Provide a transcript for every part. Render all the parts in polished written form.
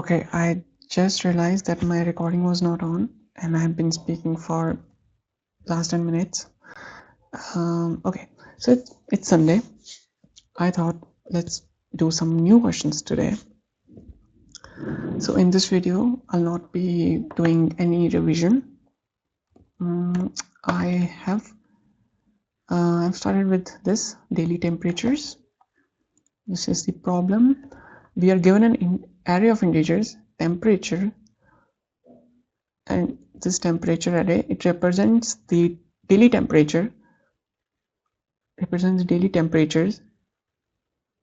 Okay, I just realized that my recording was not on and I have been speaking for last 10 minutes. Okay, so it's Sunday. I thought let's do some new questions today. So in this video, I'll not be doing any revision. I've started with this daily temperatures. This is the problem. We are given an array of integers, temperature, and this temperature array, it represents the daily temperatures.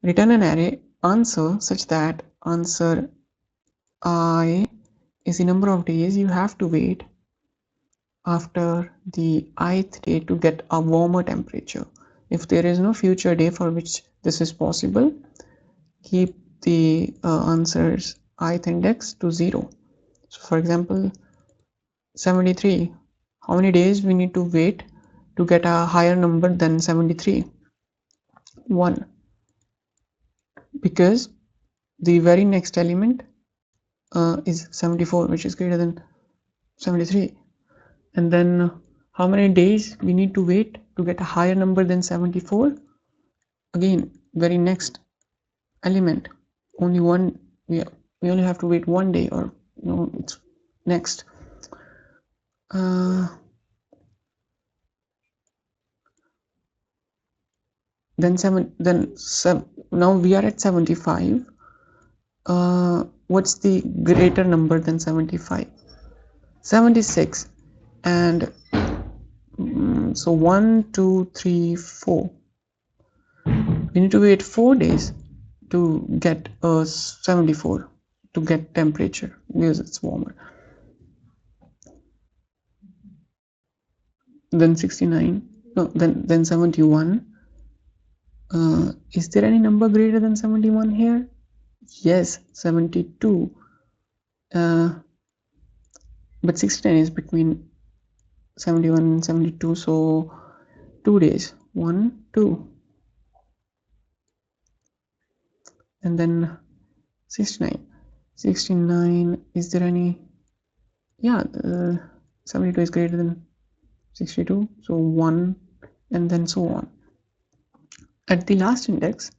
Return an array answer such that answer I is the number of days you have to wait after the ith day to get a warmer temperature. If there is no future day for which this is possible, keep the answer's ith index to 0. So for example, 73, how many days we need to wait to get a higher number than 73? 1, because the very next element is 74, which is greater than 73. And then how many days we need to wait to get a higher number than 74? Again, very next element, only one. We only have to wait 1 day, or it's next. Now we are at 75. What's the greater number than 75? 76. And so 1, 2, 3, 4. We need to wait 4 days to get 74 to get temperature because it's warmer. Then 69. No, then 71. Is there any number greater than 71 here? Yes, 72. But 69 is between 71 and 72, so 2 days. 1, 2. And then 69. 69, is there any? Yeah, 72 is greater than 62, so 1, and then so on. At the last index,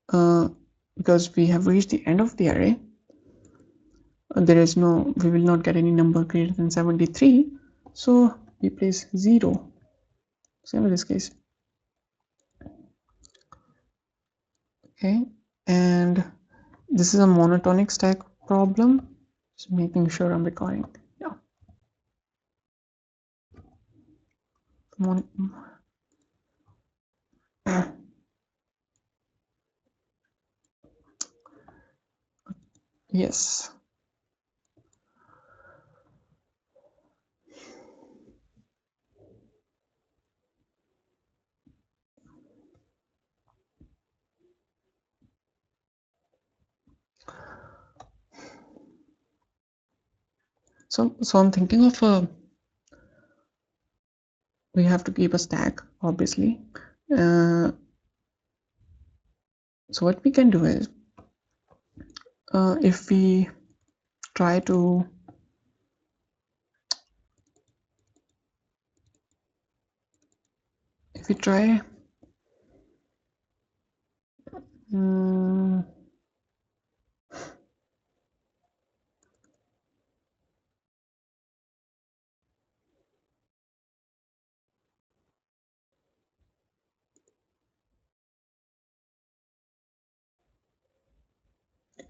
because we have reached the end of the array, we will not get any number greater than 73, so we place 0. Same in this case. Okay, and this is a monotonic stack problem. Just making sure I'm recording. Yeah. Yes. So I'm thinking of we have to keep a stack, obviously. So what we can do is, if we try to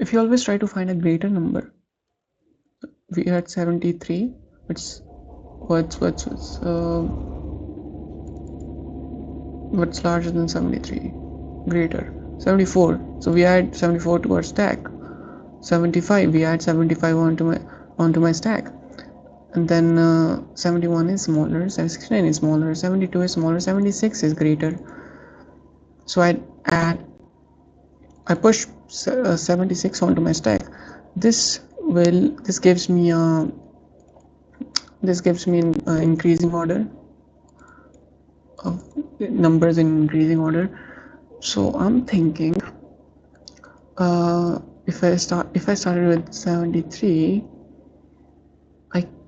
if you always try to find a greater number, we are at 73. What's larger than 73? Greater. 74. So we add 74 to our stack. 75. We add 75 onto my stack. And then 71 is smaller. 69 is smaller. 72 is smaller. 76 is greater. So I push 76 onto my stack. This gives me an increasing order of numbers in increasing order. So I'm thinking if I started with 73,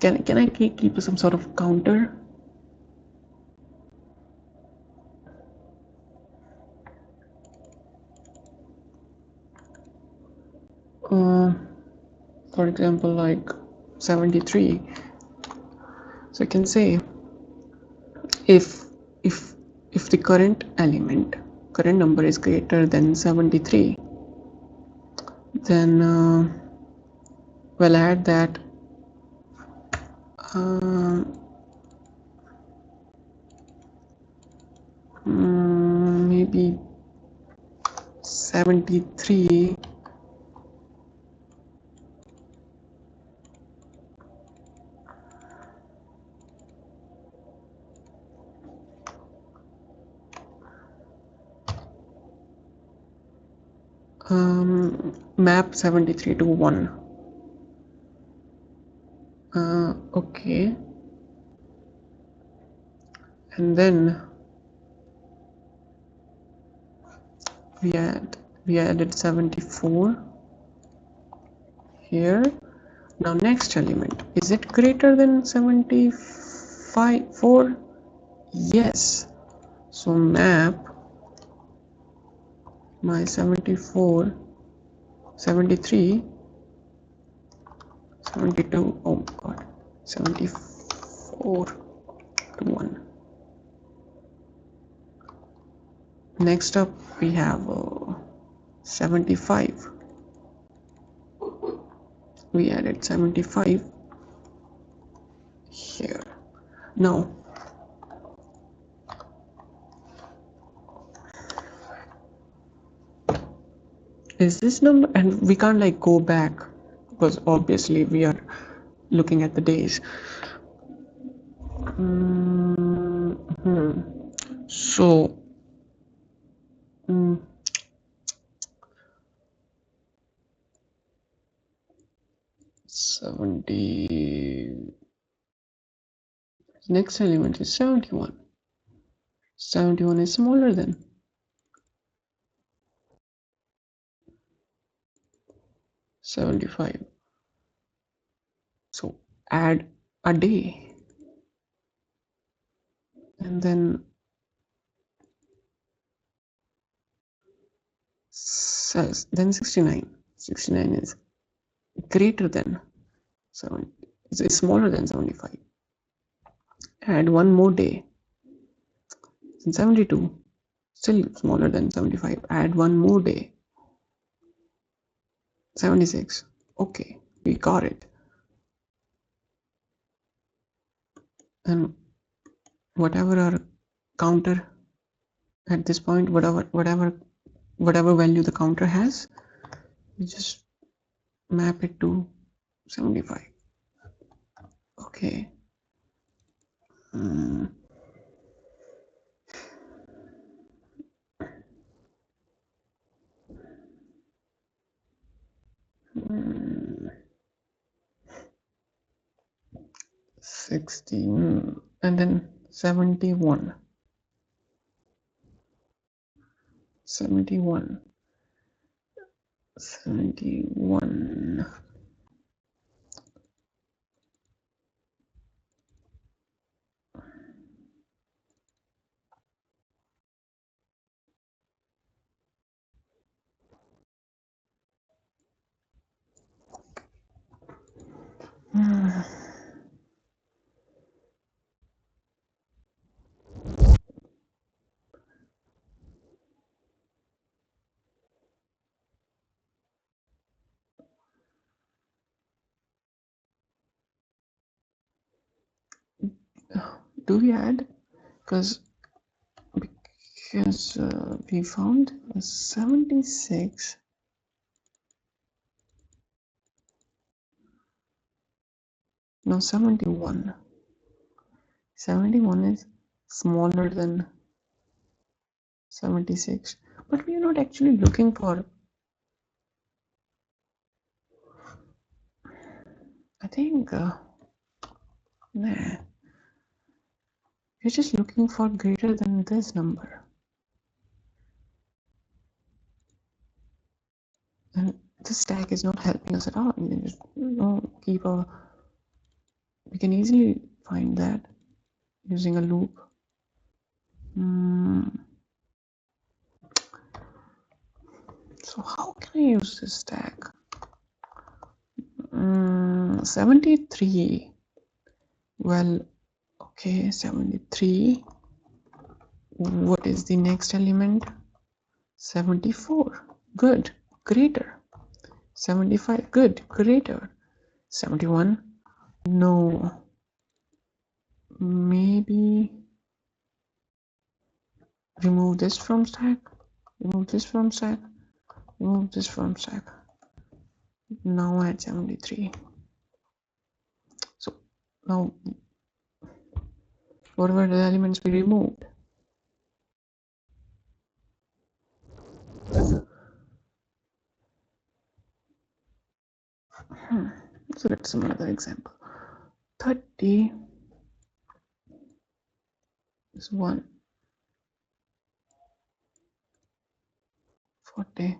can I keep some sort of counter? For example, like 73. So I can say if if if the current number is greater than 73, then we'll add that maybe 73 map 73 to 1. Okay, and then we added 74 here. Now next element, is it greater than 75? Yes. So map my 74, 73, 72, oh god, 74 to 1. Next up we have 75. We added 75 here. Now is this number, and we can't like go back because obviously we are looking at the days. So 70, next element is 71. 71 is smaller than 75. So add a day, and then 69. 69 is greater than 7. It's smaller than 75. Add one more day. 72, still smaller than 75. Add one more day. 76. Okay, we got it. And whatever our counter at this point, whatever value the counter has, we just map it to 75. Okay. 16, and then 71. 71. 71. Do we add? Because we found 76. No, 71. 71 is smaller than 76, but we are not actually looking for, I think nah, we're just looking for greater than this number, and this stack is not helping us at all. We can just we can easily find that using a loop. So how can I use this stack? 73. Well, okay, 73. What is the next element? 74. Good. Greater. 75. Good. Greater. 71. No. Maybe remove this from stack. Remove this from stack. Remove this from stack. Now add 73. So now what were the elements we removed? So let's do another example. 30 is 1. 40.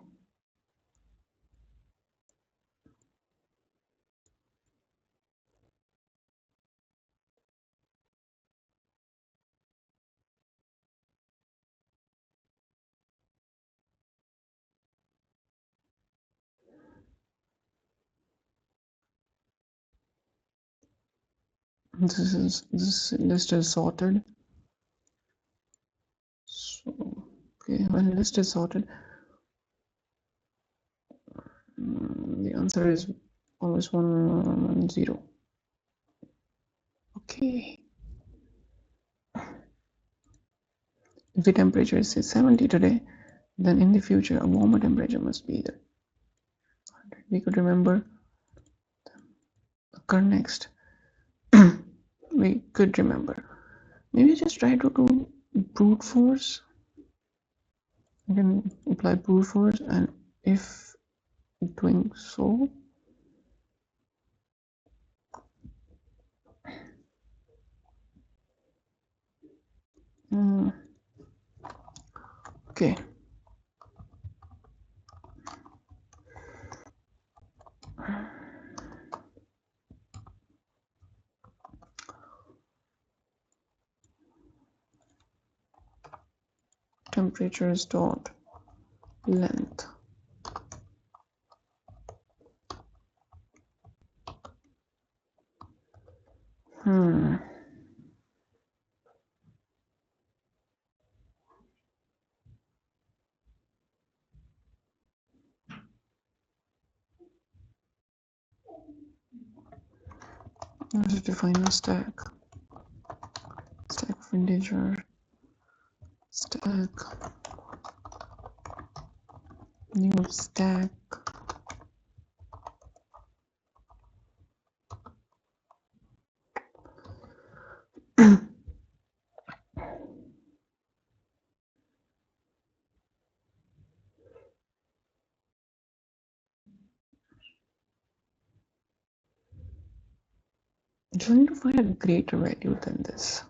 This list is sorted. So okay, when list is sorted, the answer is always 110. Okay. If the temperature is say 70 today, then in the future a warmer temperature must be there. We could remember occur next. We could remember. Maybe just try to do brute force. You can apply brute force, and if doing so, okay. Temperatures dot length. Let's define a stack. Stack of integer. Stack. New stack. You need to find a greater value than this.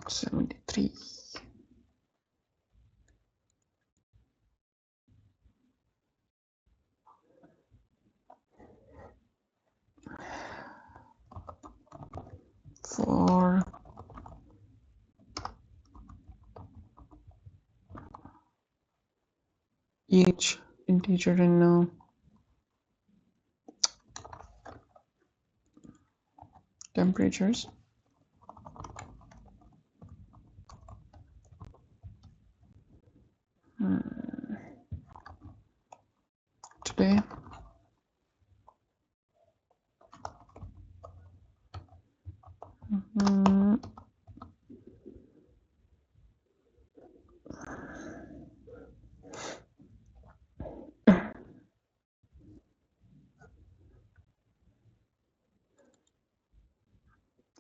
73. For each integer in temperatures, today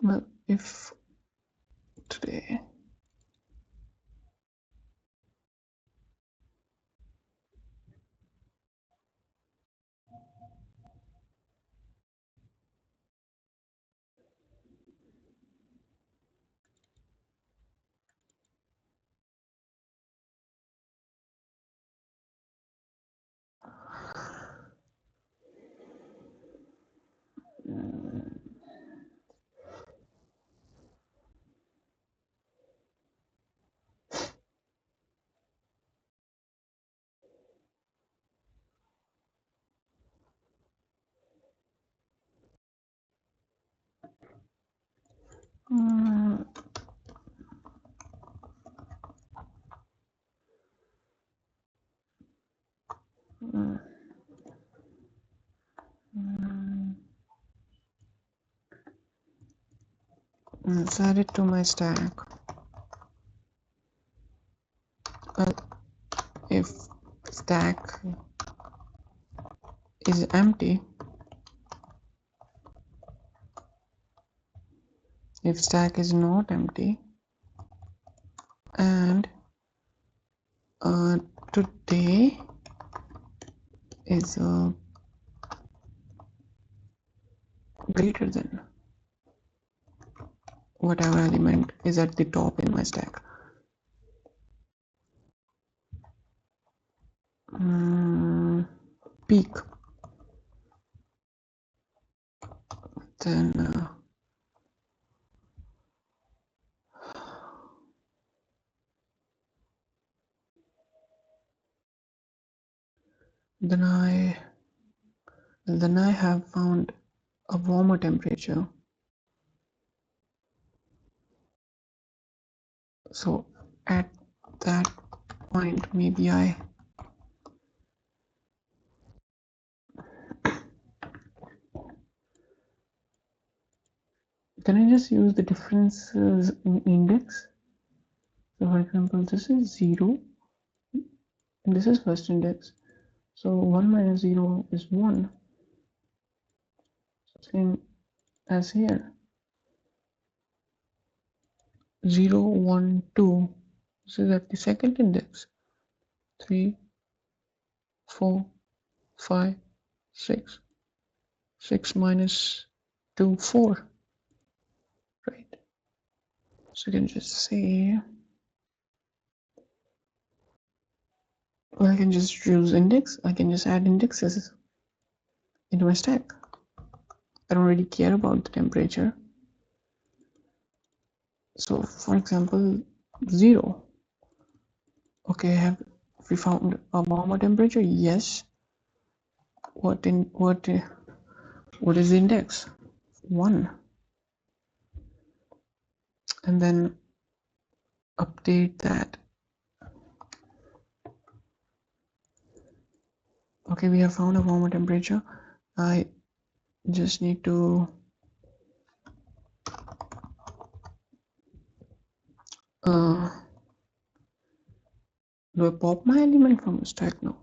well, if today Let's add it to my stack. Well, if stack is empty, if stack is not empty, and today is greater than whatever element is at the top in my stack. Peak. Then then I have found a warmer temperature. So at that point, maybe can I just use the differences in index? So for example, this is 0 and this is first index. So 1 minus 0 is 1. Same as here. 0, 1, 2. This is at the second index. 3, 4, 5, 6. 6 minus 2, 4. Right. So you can just say, well, I can just use index. I can just add indexes into my stack. I don't really care about the temperature. So for example, 0. Okay, have we found a warmer temperature? Yes. What is the index? 1. And then update that. Okay, we have found a warmer temperature. I just need to do I pop my element from the stack now?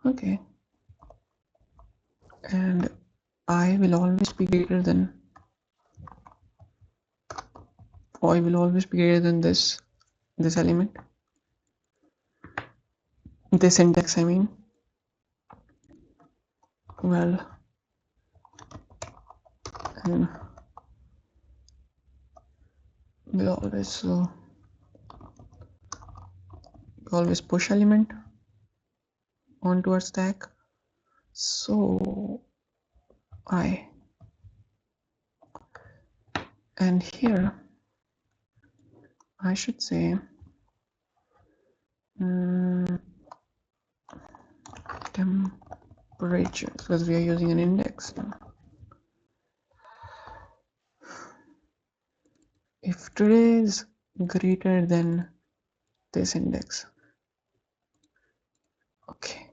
Okay. And I will always be greater than this element, this index I mean. Well, and we'll always push element onto our stack. So and here I should say temperature, because we are using an index now. If today is greater than this index, okay,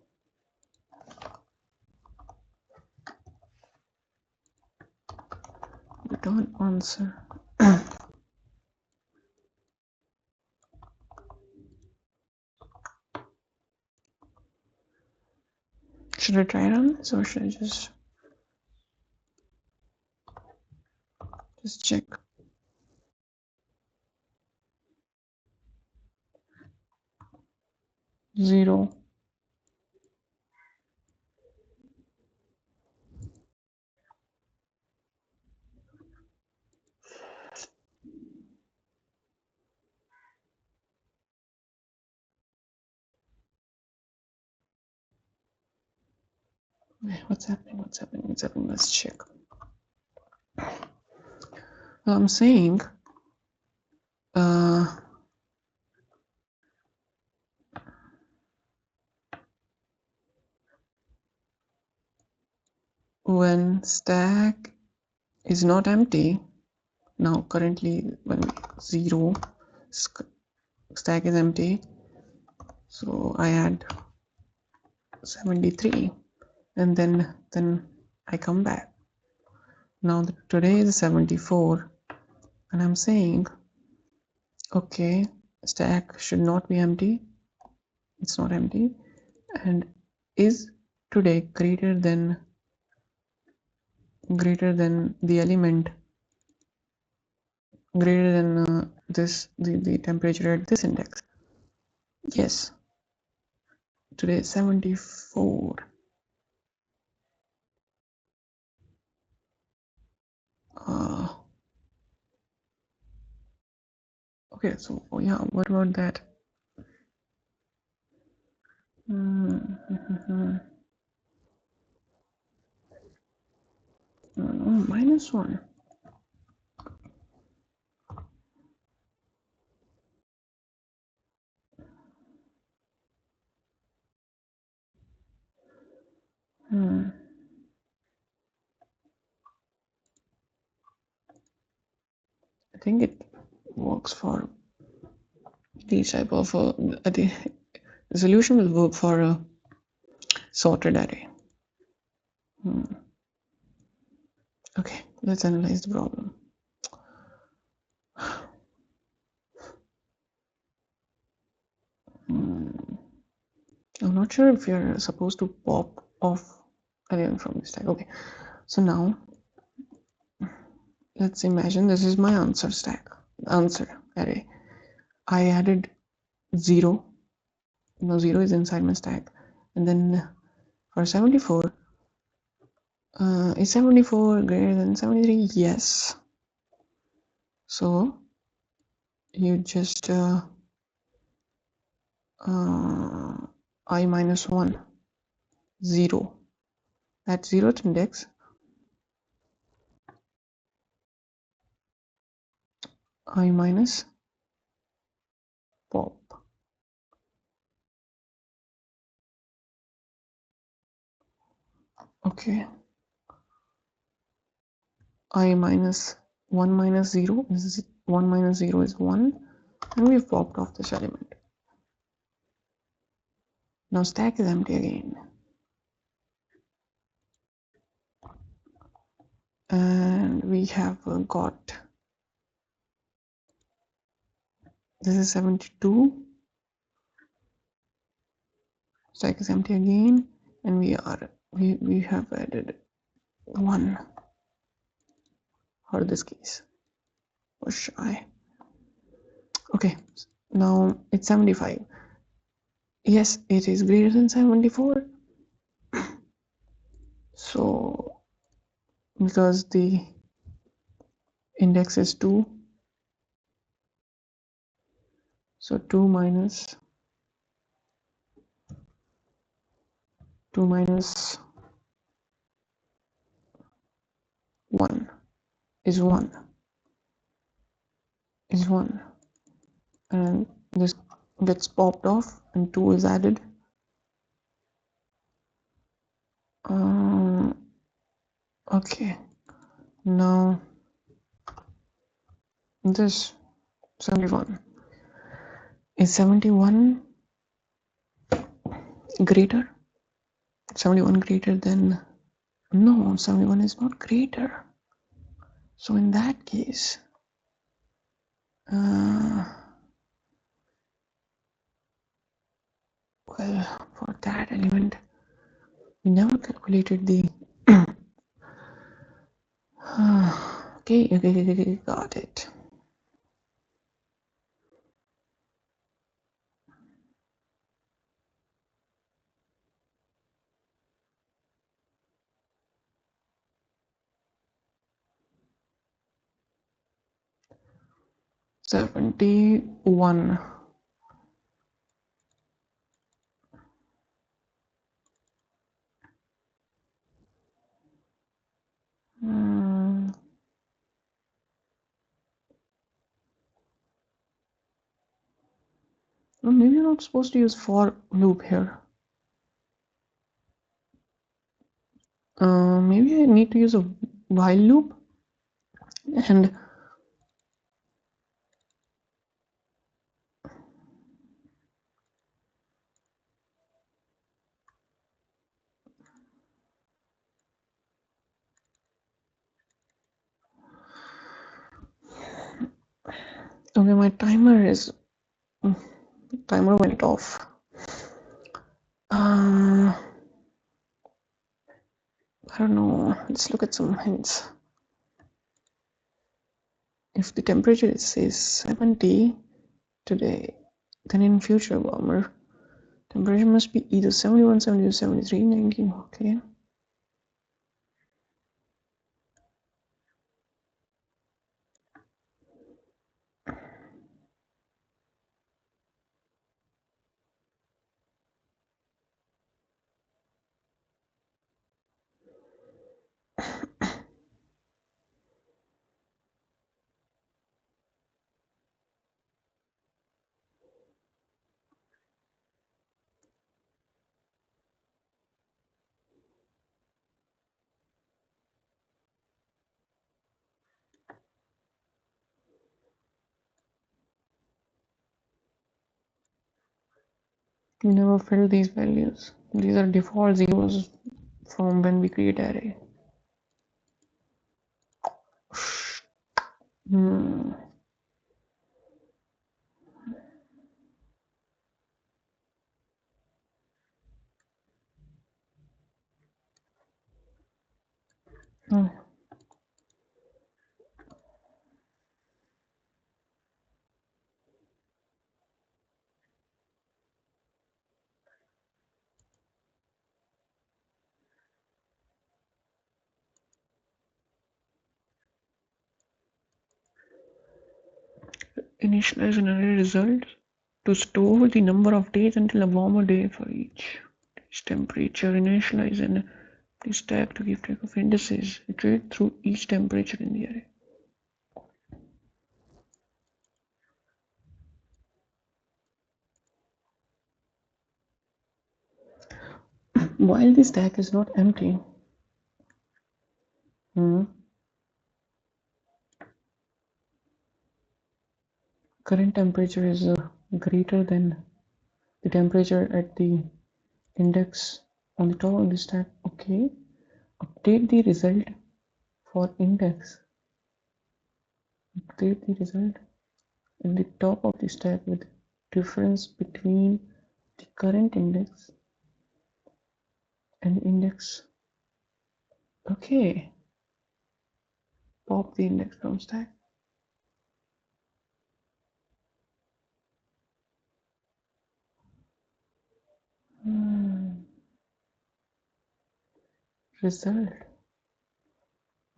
return answer. Should I try it on this, or should I just check? Zero. What's happening? Let's check. I'm saying when stack is not empty, now currently when 0 stack is empty, so I add 73 and then I come back. Now today is 74, and I'm saying, okay, stack should not be empty. It's not empty. And is today greater than the element greater than the temperature at this index? Yes, today is 74. Okay, so yeah, what about that? -1. I think it works for these type of the solution will work for a sorted array. Okay, let's analyze the problem. I'm not sure if you're supposed to pop off anything from this stack. Okay, so now let's imagine this is my answer stack, answer array. I added 0. Now 0 is inside my stack, and then for 74, is 74 greater than 73? Yes. So you just I minus 1, 0. At 0th index, I minus pop. Okay. I minus 1 minus 0 is 1 minus 0 is 1, and we've popped off this element. Now stack is empty again. And we have got, this is 72. Stack is empty again, and we have added 1 for this case. Push I. Okay, now it's 75. Yes, it is greater than 74. So because the index is 2, so 2 minus 1 is 1, and this gets popped off and 2 is added. Okay, now this 71, is 71 greater 71 greater than, no, 71 is not greater. So in that case, well, for that element we never calculated the okay, got it. $71. Well, maybe you're not supposed to use for loop here. Maybe I need to use a while loop, and Okay, my timer went off. I don't know. Let's look at some hints. If the temperature is 70 today, then in future warmer temperature must be either 71, 72, 73, 19. Okay. We never fill these values. These are default zeros from when we create array. Hmm. Hmm. Initialize an array result to store the number of days until a warmer day for each. Temperature. Initialize an stack to keep track of indices. Iterate through each temperature in the array. While the stack is not empty, current temperature is greater than the temperature at the index on the top of the stack. Okay, update the result for index. Update the result at the top of the stack with difference between the current index and index. Okay, pop the index from stack. Result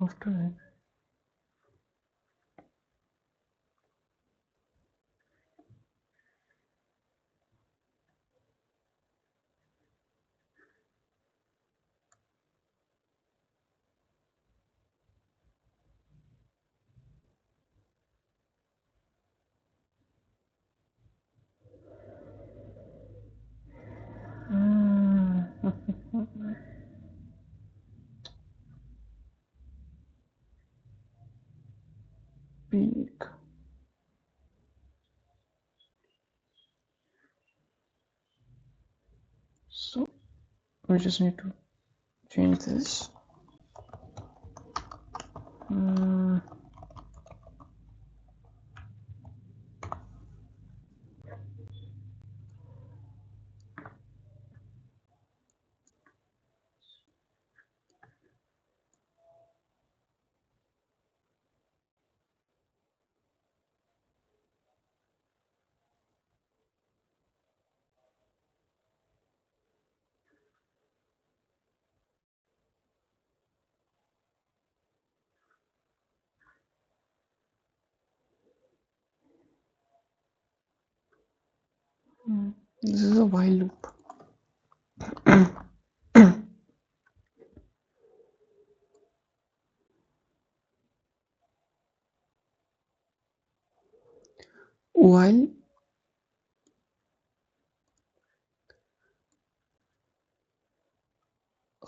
after that. Peak. So we just need to change this. This is a while loop. While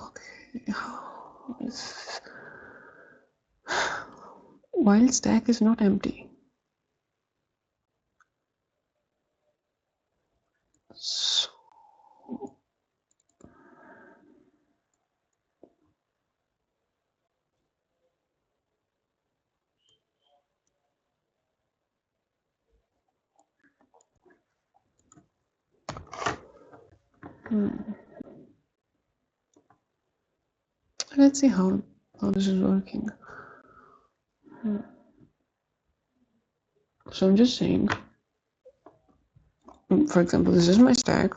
okay, while stack is not empty. So Let's see how this is working. So I'm just saying, for example, this is my stack.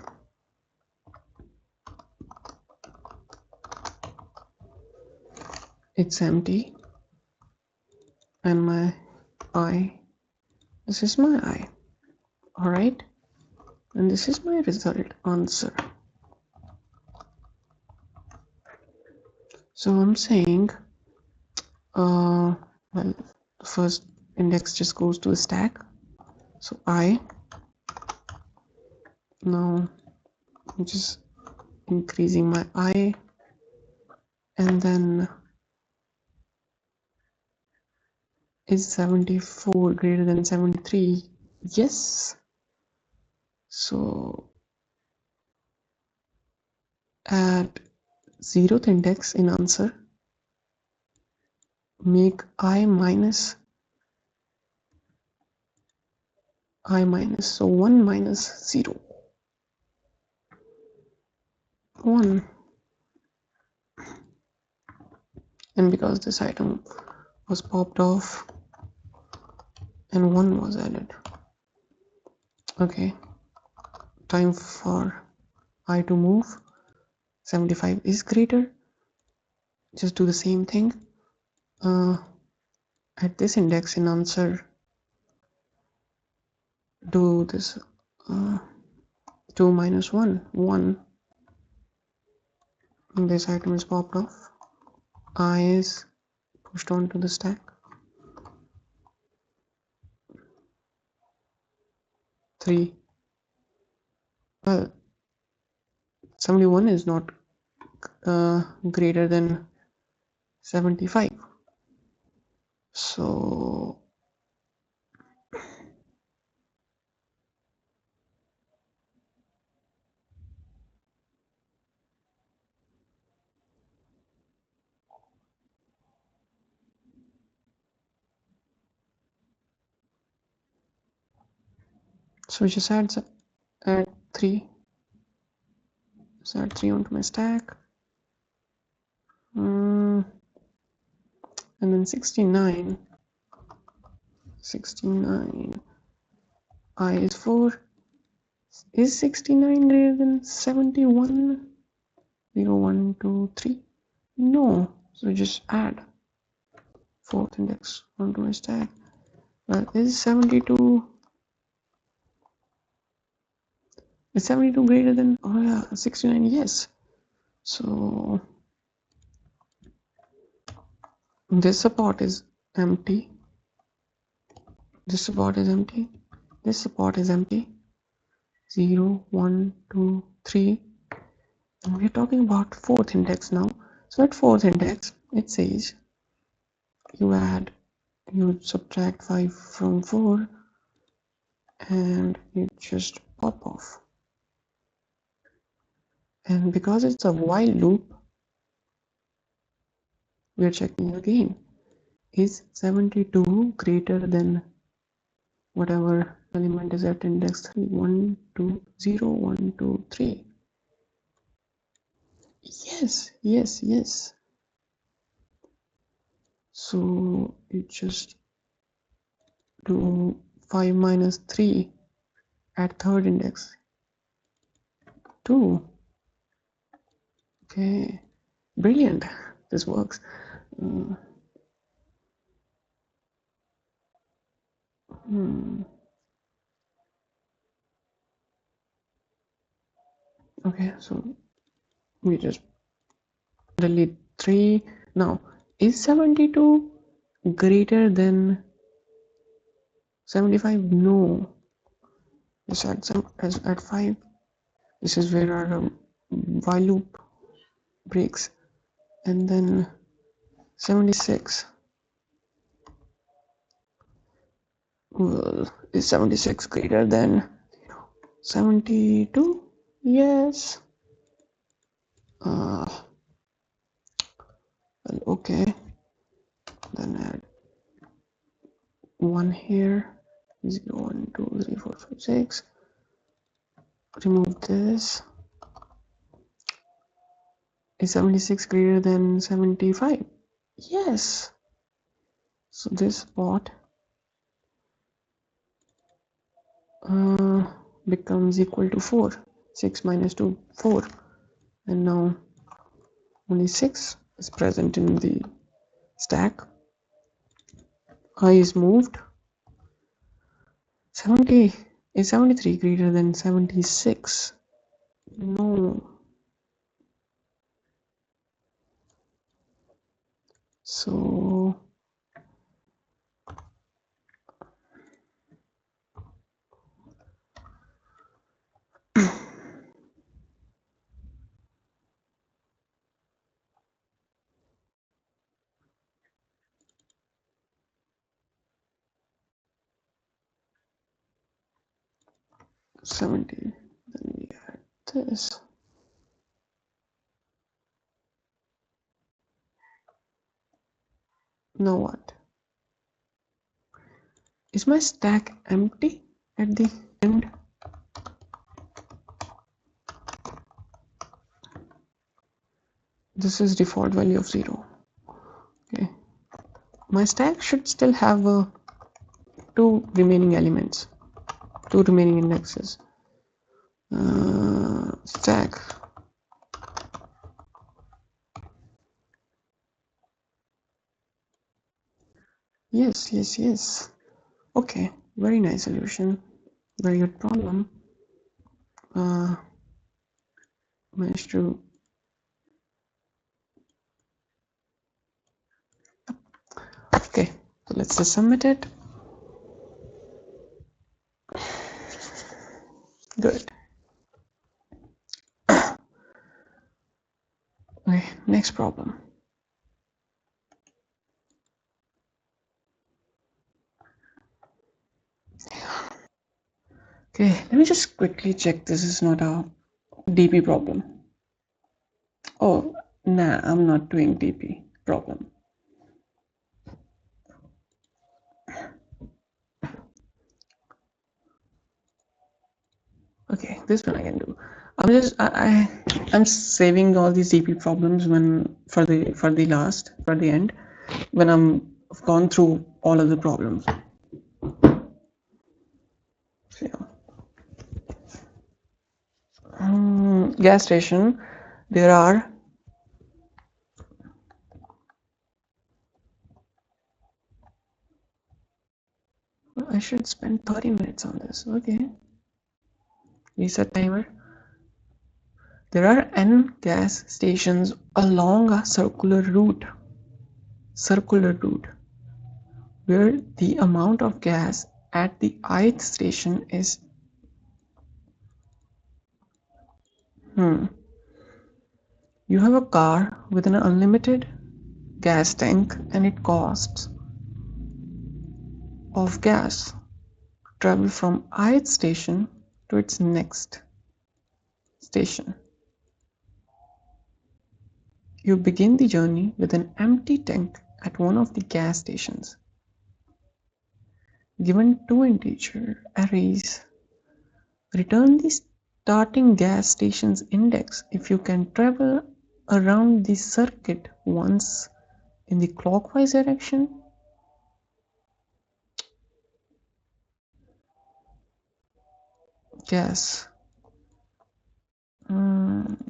It's empty, and my I, this is my I. All right, and this is my result answer. So I'm saying, well, the first index just goes to the stack. So I, now I'm just increasing my I, and then is 74 greater than 73? Yes. So at 0th index in answer, make I minus, so 1 minus 0, 1. And because this item was popped off and 1 was added. Okay, time for I to move. 75 is greater. Just do the same thing. At this index in answer, do this 2 minus 1, 1. And this item is popped off. I is pushed onto the stack. 3. Well, 71 is not greater than 75. So we just add 3. Just add 3 onto my stack. And then 69. I is 4. Is 69 greater than 71? 0, 1, 2, 3. No. So just add 4th index onto my stack. Well, is 72? Is 72 greater than, oh yeah, 69? Yes. So this support is empty. This support is empty. This support is empty. 0, 1, 2, 3. And we're talking about 4th index now. So at 4th index, it says you subtract 5 from 4 and you just pop off. And because it's a while loop, we're checking again. Is 72 greater than whatever element is at index 3? 1, 2, 0, 1, 2, 3. Yes, yes, yes. So you just do 5 minus 3 at 3rd index. 2. Okay, brilliant. This works. Okay, so we just delete 3. Now, is 72 greater than 75? No. Just add 5. This is where our while loop breaks. And then 76. Well, is 76 greater than 72? Yes. Well, okay. Then add 1 here. 0, 1, 2, 3, 4, 5, 6. Remove this. Is 76 greater than 75? Yes. So this spot becomes equal to 4. 6 minus 2, 4. And now only 6 is present in the stack. I is moved. 70 is 73 greater than 76? No. So 70. Then we add this. Now what? Is my stack empty at the end? This is default value of 0. Okay. My stack should still have two remaining elements, two remaining indexes. Stack. Yes, yes, yes. Okay, very nice solution. Very good problem. Managed to. Okay, so let's just submit it. Good. Okay, next problem. Okay, let me just quickly check this is not a DP problem. Oh, nah, I'm not doing DP problem. Okay, this one I can do. I'm saving all these DP problems when for the end when I've gone through all of the problems. So, gas station, there are I should spend 30 minutes on this. Okay, reset timer. There are n gas stations along a circular route where the amount of gas at the ith station is you have a car with an unlimited gas tank and it costs of gas to travel from ith station to its next station. You begin the journey with an empty tank at one of the gas stations. Given two integer arrays, return the starting gas station's index if you can travel around the circuit once in the clockwise direction. Gas.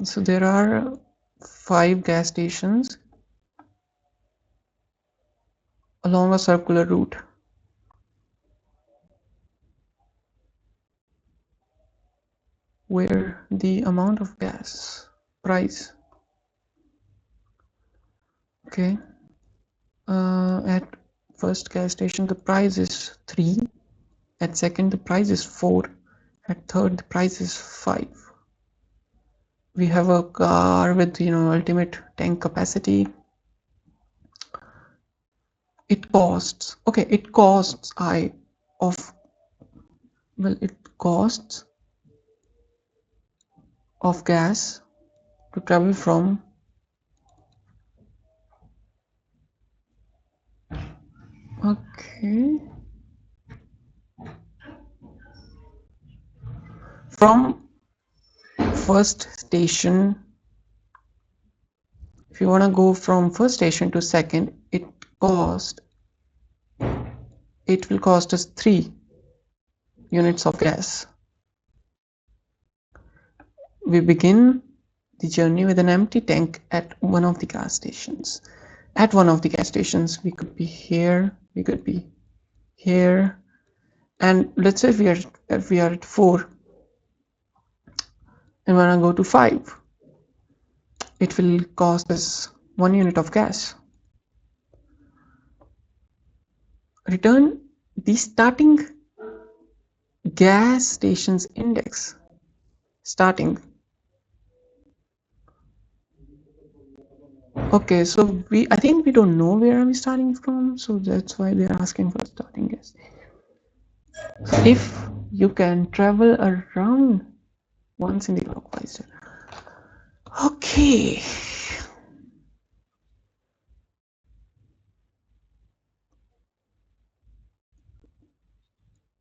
So there are 5 gas stations along a circular route. Where the amount of gas price, okay, at first gas station the price is 3, at second the price is 4, at third the price is 5. We have a car with ultimate tank capacity. It costs I of it costs of gas to travel from from first station If you want to go from first station to second, it will cost us 3 units of gas. We begin the journey with an empty tank at one of the gas stations. At one of the gas stations, we could be here, we could be here, and let's say if we are at 4 and want to go to 5, it will cost us 1 unit of gas. Return the starting gas station's index. Starting. Okay, so I think we don't know where are we starting from, so that's why they're asking for starting gas. So if you can travel around once in the clockwise. Okay.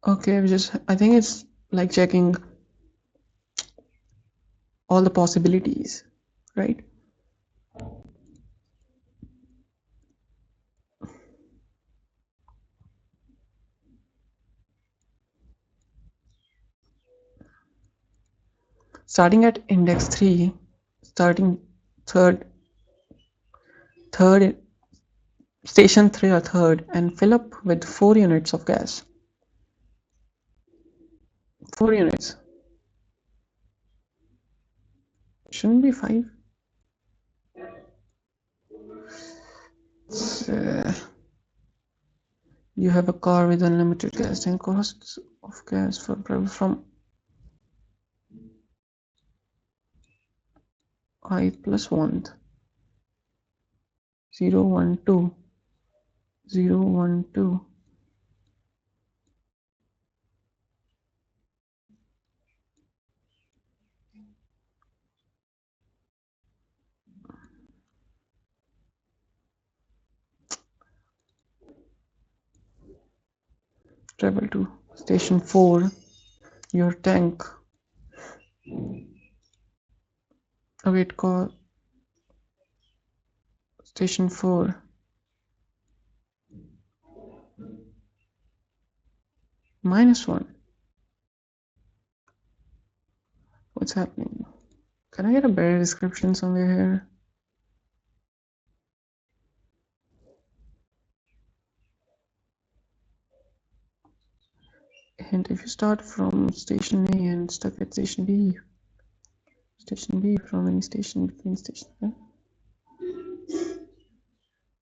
Okay, I think it's like checking all the possibilities, right? Starting at index 3, starting third station 3 or third, and fill up with 4 units of gas. 4 units. Shouldn't be 5. You have a car with unlimited gas tank. Costs of gas for travel from I plus 1, 0, 1, 2, 0, 1, 2. Travel to station 4. Your tank. Await call. Station 4. -1. What's happening? Can I get a better description somewhere here? And if you start from station A and stuck at station B from any station between stations, right?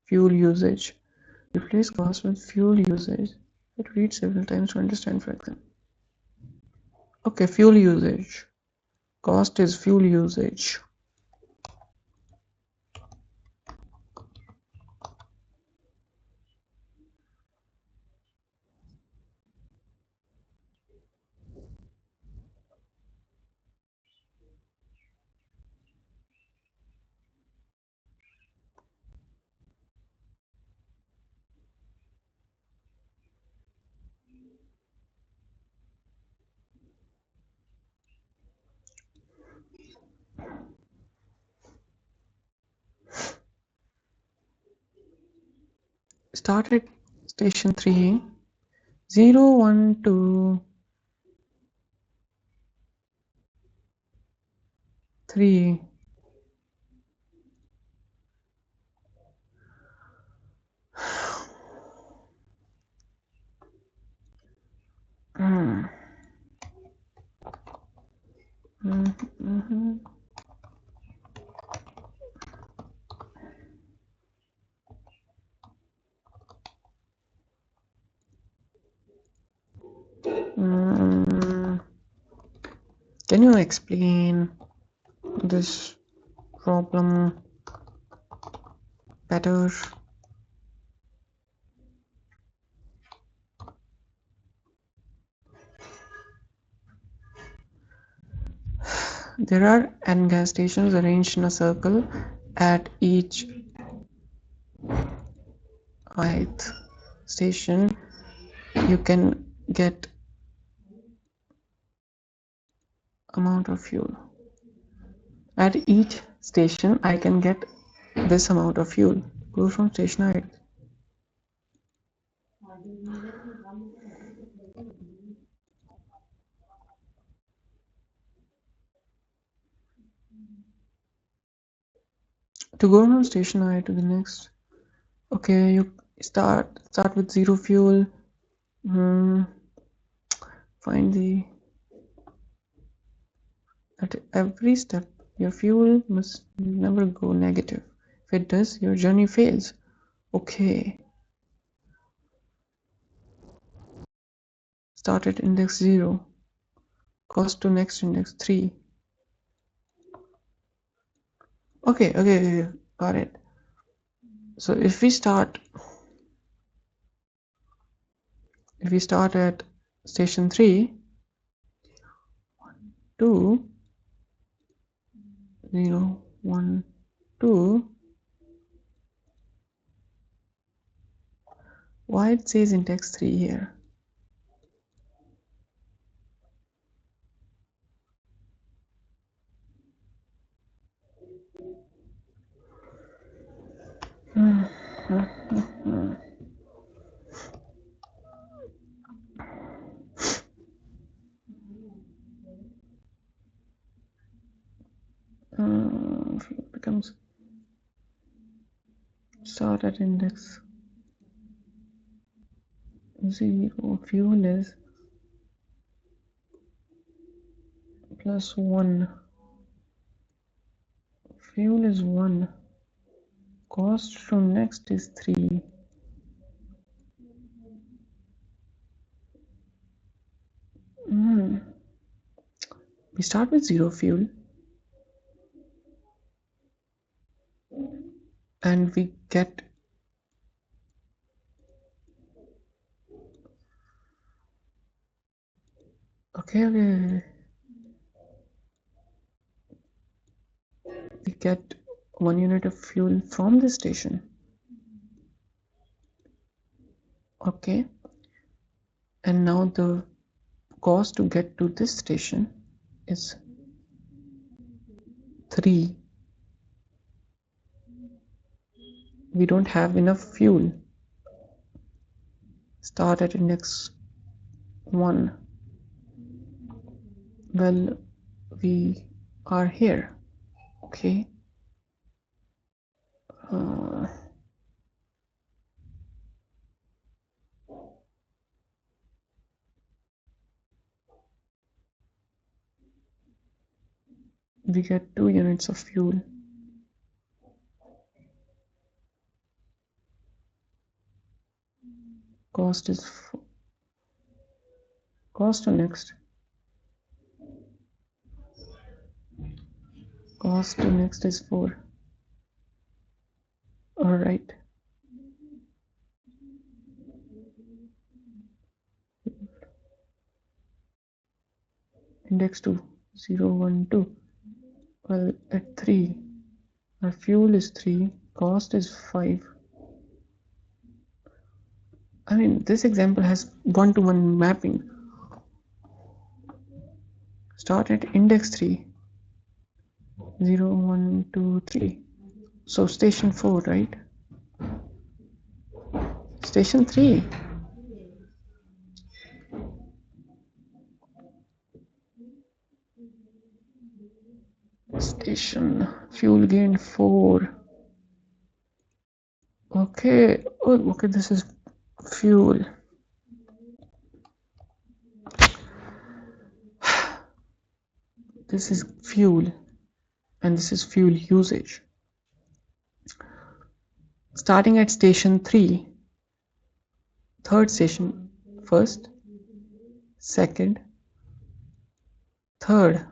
Fuel usage. Replace cost with fuel usage. It reads several times to understand, for example. Okay, fuel usage. Cost is fuel usage. Start at station 3. 0, 1, 2, 3. Can you explain this problem better? There are n gas stations arranged in a circle. At each ith station, you can get amount of fuel. At each station, I can get this amount of fuel. Go from station I. To go from station I to the next, okay, you start with zero fuel. Find the at every step your fuel must never go negative. If it does, your journey fails. Okay, start at index 0, cost to next index 3. Okay, got it. So if we start at station 3, 2, 0, 1, 2, why it says index 3 here? Becomes start at index 0, fuel is plus 1, fuel is 1, cost from next is 3. We start with 0 fuel and we get okay, we get 1 unit of fuel from the station. Okay, and now the cost to get to this station is 3. We don't have enough fuel. Start at index 1. Well, we are here. Okay, we get 2 units of fuel. Cost is cost to next. Cost to next is 4. All right. Index 2, 0, 1, 2. Well, at 3, our fuel is 3, cost is 5. I mean, this example has one-to-one mapping. Start at index 3, 0, 1, 2, 3. So station 4, right? Station 3. Station fuel gain 4. Okay. Oh, okay. This is fuel. This is fuel, and this is fuel usage. Starting at station 3, third station, first, second, third.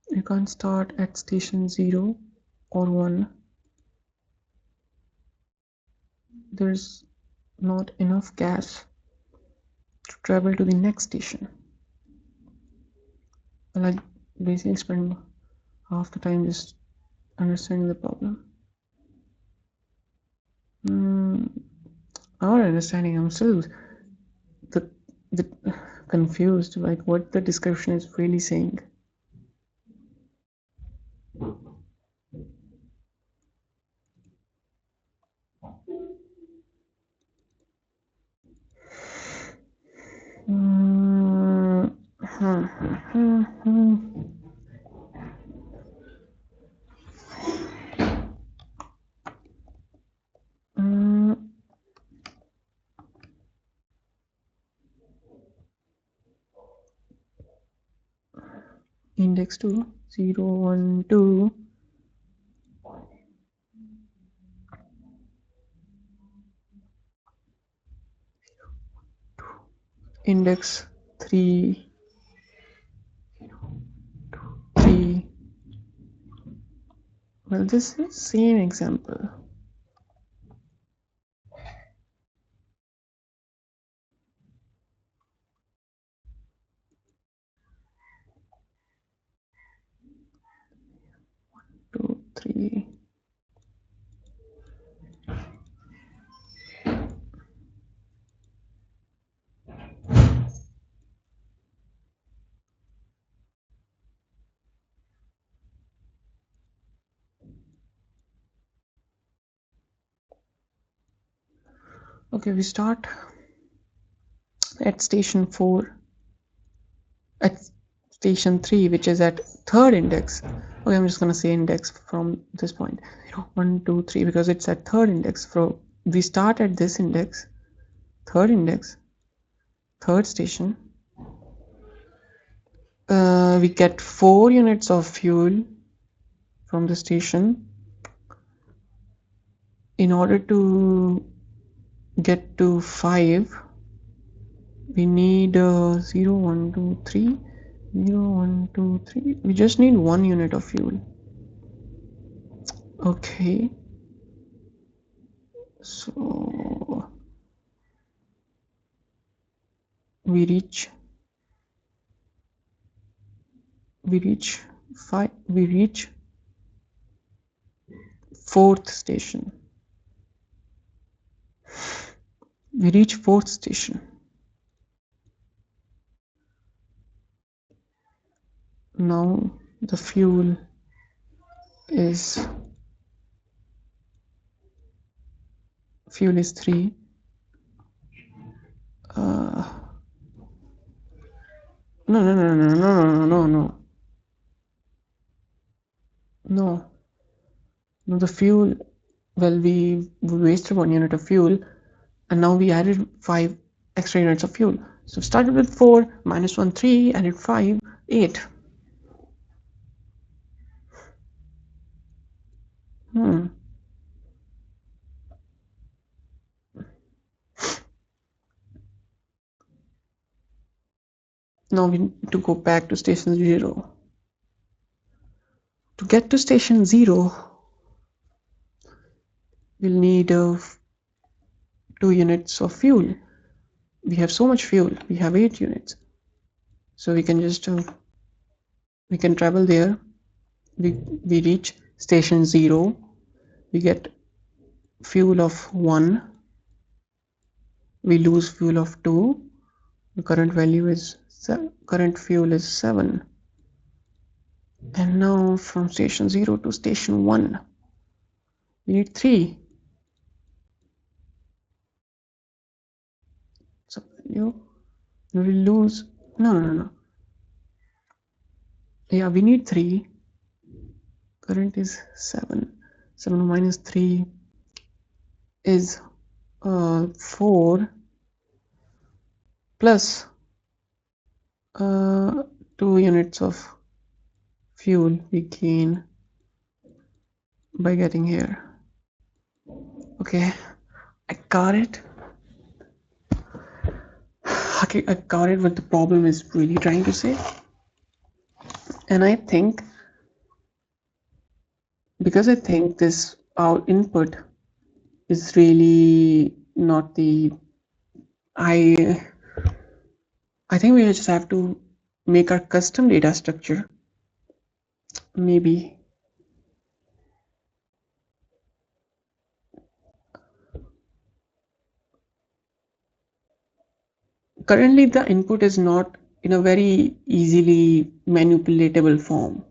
You can't start at station 0 or 1. There's not enough gas to travel to the next station. Well, basically spend half the time just understanding the problem. Not understanding, I'm still the, the confused, like what the description is really saying. Index 2 0 1 2 index 3 3. Well, this is the same example. Two, three. Okay, we start at station 4, at station 3, which is at third index. Okay, I'm just gonna say index from this point. 1 2 3, because it's at third index. So we start at this index, third station. We get 4 units of fuel from the station. In order to get to 5, we need 0 1 2 3 0 1 2 3. We just need 1 unit of fuel. Okay, so we reach 5, we reach fourth station. Now the fuel is 3. No, the fuel, well, we wasted 1 unit of fuel, and now we added 5 extra units of fuel. So started with 4, minus 1 3, added 5 8. Now we need to go back to station 0. To get to station 0, we'll need 2 units of fuel. We have so much fuel, we have 8 units. So we can just we can travel there. We reach station 0, we get fuel of 1, we lose fuel of 2. The current value is current fuel is 7. And now from station 0 to station 1, we need 3. So we lose, no. Yeah, we need 3. Current is 7. 7 minus 3 is 4, plus 2 units of fuel we gain by getting here. Okay, I got it. Okay, I got it, what the problem is really trying to say. And I think, because I think this, our input is really not the, I think we just have to make our custom data structure maybe. Currently, the input is not in a very easily manipulatable form.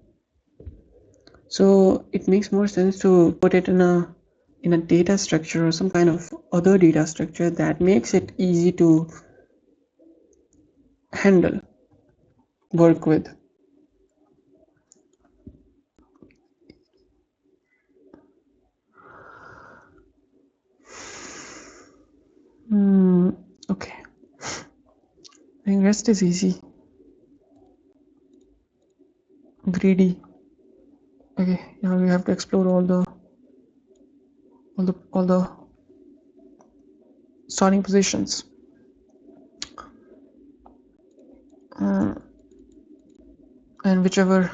So it makes more sense to put it in a data structure or some kind of other data structure that makes it easy to handle, work with. Okay. I think rest is easy. Greedy. Okay, now we have to explore all the starting positions. And whichever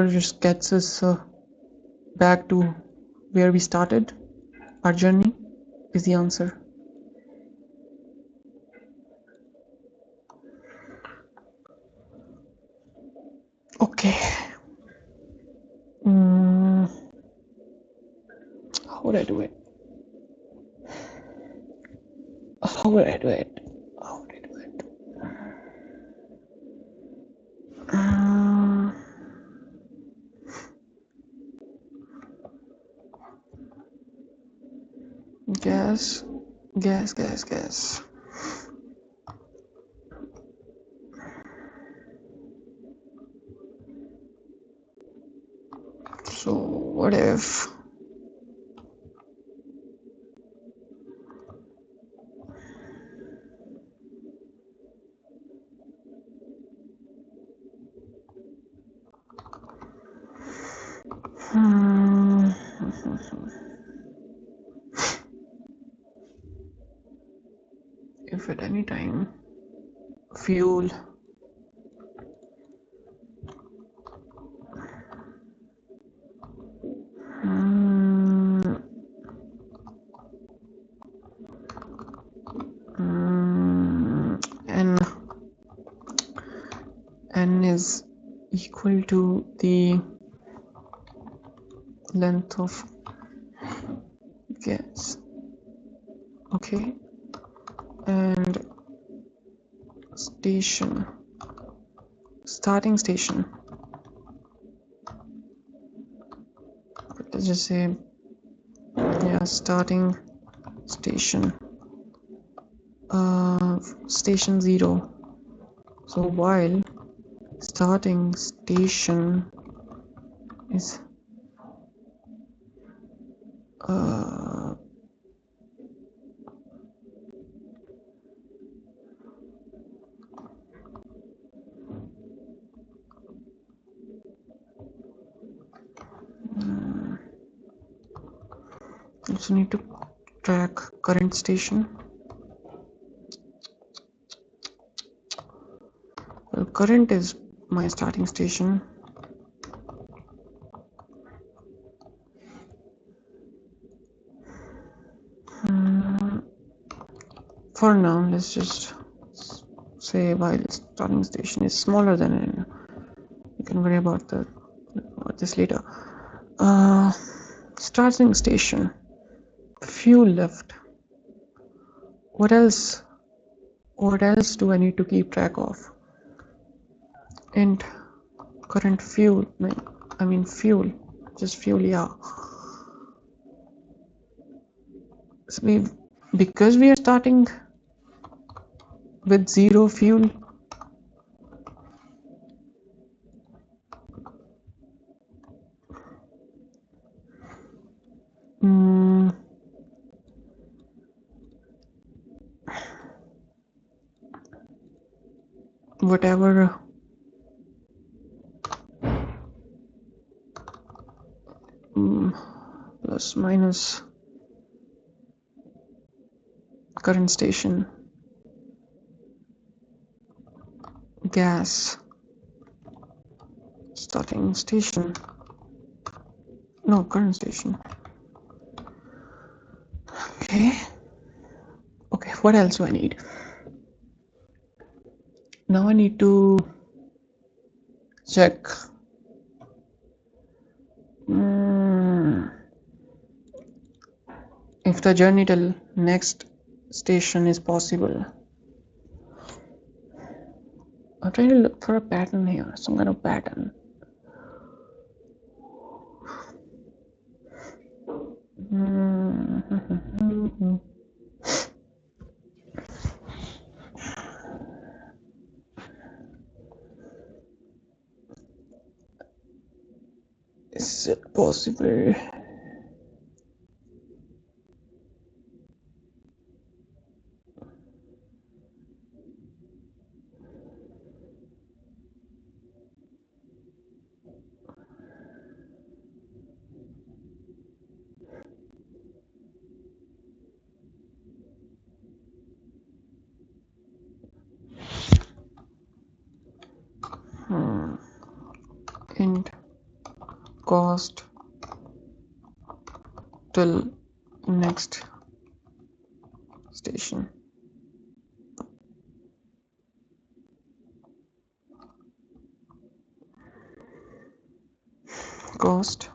just gets us back to where we started our journey is the answer. Okay. How would I do it? How would I do it? Gas. So what if if at any time fuel n is equal to the length of gas, okay, and starting station, let's just say, yeah, starting station, station 0. So while starting station is also need to track current station. Well, current is my starting station. For now, let's just say while starting station is smaller than n. You can worry about this later. Starting station, fuel left. What else do I need to keep track of? And current fuel, I mean fuel, just fuel, yeah. So because we are starting with 0 fuel, whatever plus minus current station gas starting station, no, current station, okay. What else do I need? Now I need to check if the journey till next station is possible. I'm trying to look for a pattern here, some kind of pattern. Is it possible? Int cost till next station. Cost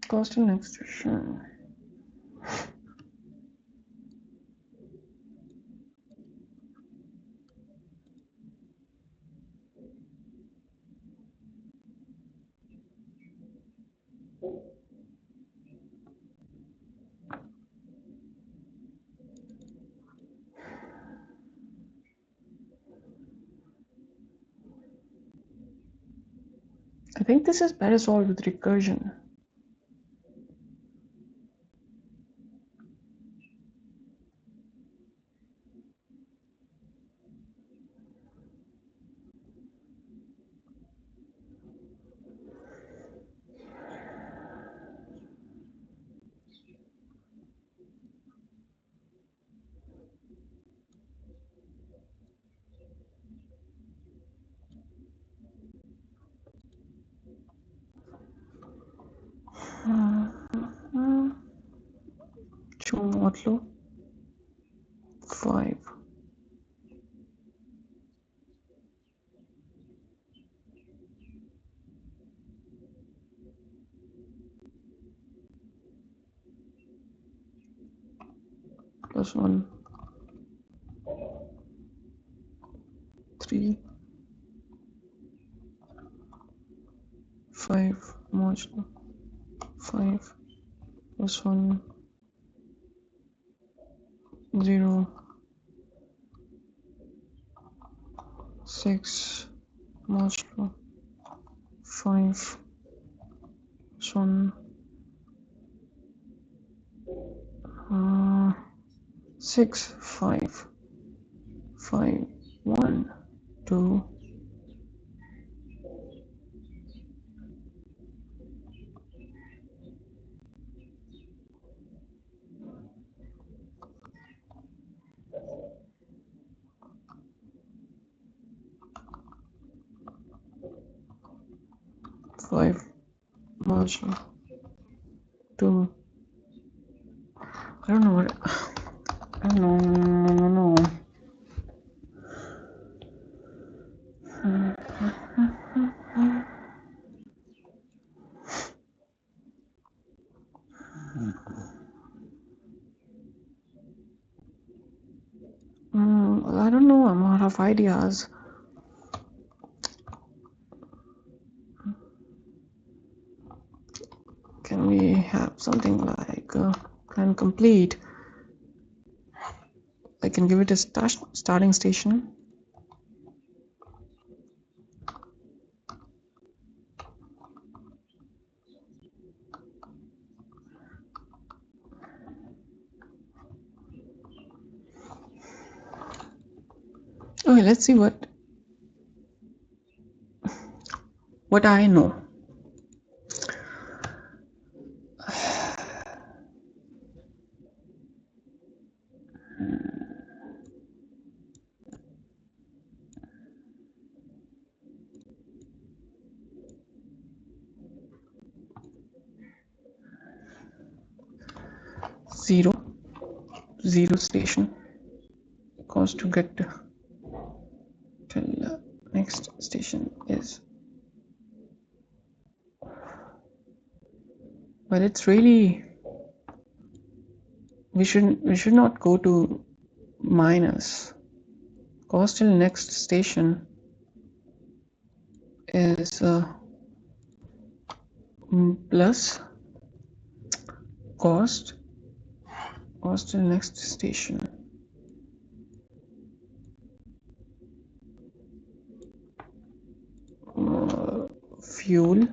cost till next station. I think this is better solved with recursion. Show module 5. Plus 1 3 5 modulo 5 plus 1 0 6 modulo 5 plus 1 6 5 5 1 2 5 module to, I don't know what, I don't know, no. I don't know, I'm out of ideas. Can we have something like plan complete? I can give it a starting station. Okay, let's see what I know. Zero station cost to get till next station is, but it's really, we should not go to minus. Cost till next station is plus cost till next station fuel,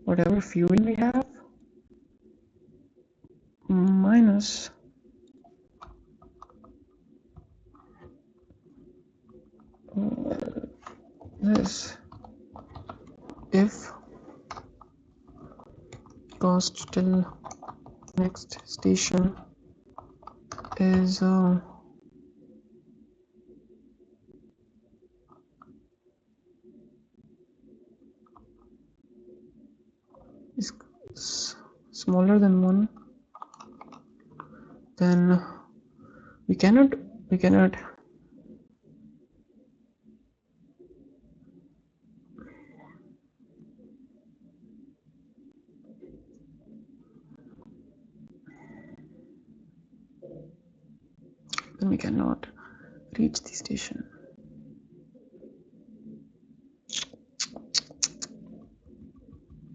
whatever fuel we have, minus this if cost till next station is smaller than 1, then we cannot reach the station.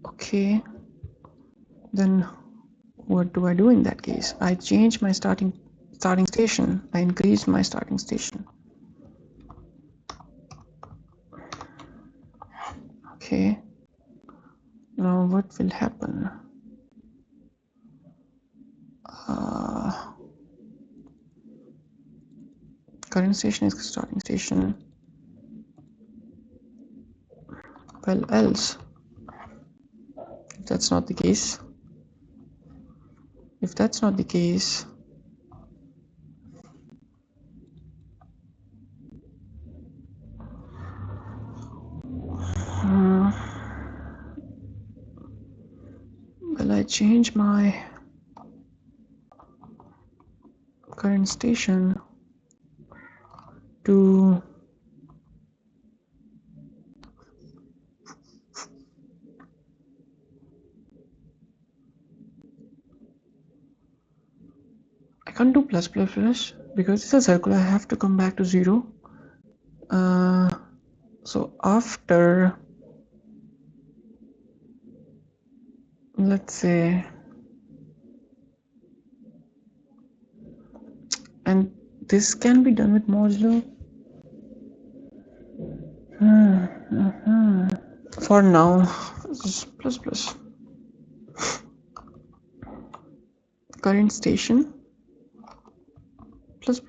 Okay, then what do I do in that case? I change my starting station. I increase my starting station. Okay, now what will happen? Current station is starting station. Well, else, if that's not the case, well, I change my current station to I can't do plus because it's a circle. I have to come back to 0. So after, let's say, and this can be done with modulo. For now, plus current station plus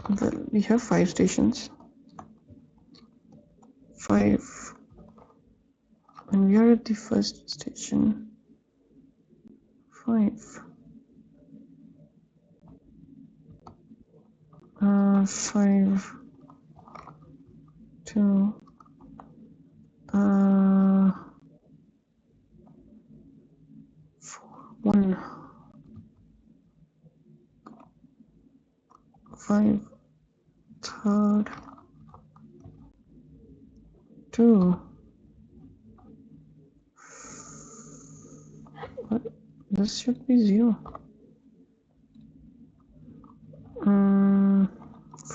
well, we have 5 stations, 5, and we are at the first station. 5. 5, 2, 1, 5, third, 2. What? This should be 0.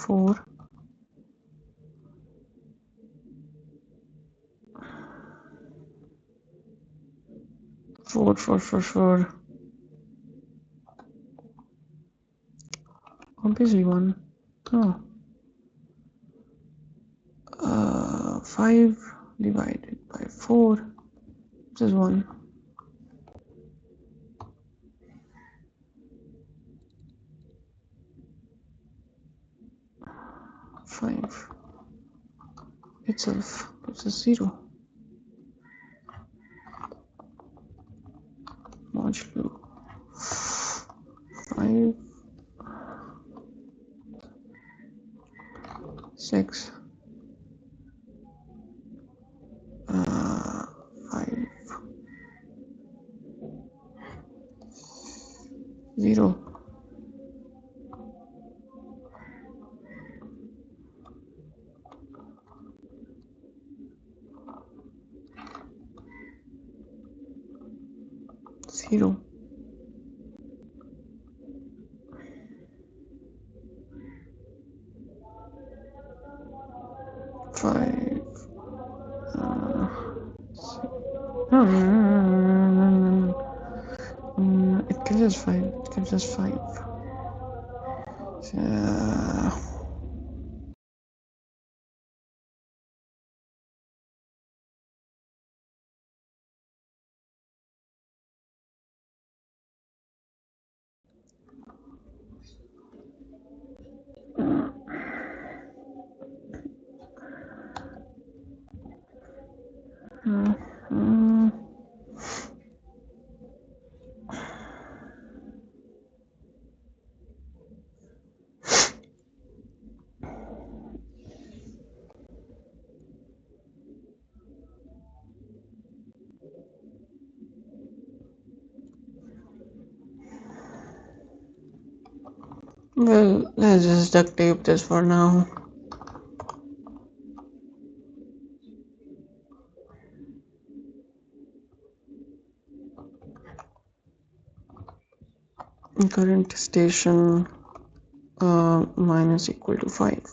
4, 4, 4, 4, 4. Obviously 1. Oh. 5 divided by 4, which is 1. 5 itself gives us 0. Modulo 5, 6, 5, 0. Zero. 5. No, no, no, no, no, no. It gives us 5. It gives us 5. Well, let's just duct tape this for now. Current station minus equal to 5.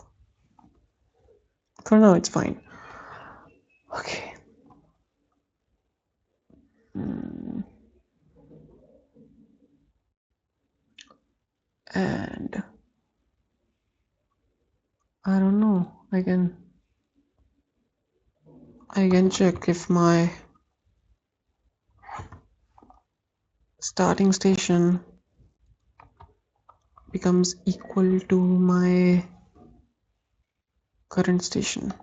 For now, it's fine. Okay. And I don't know. I can check if my starting station becomes equal to my current station.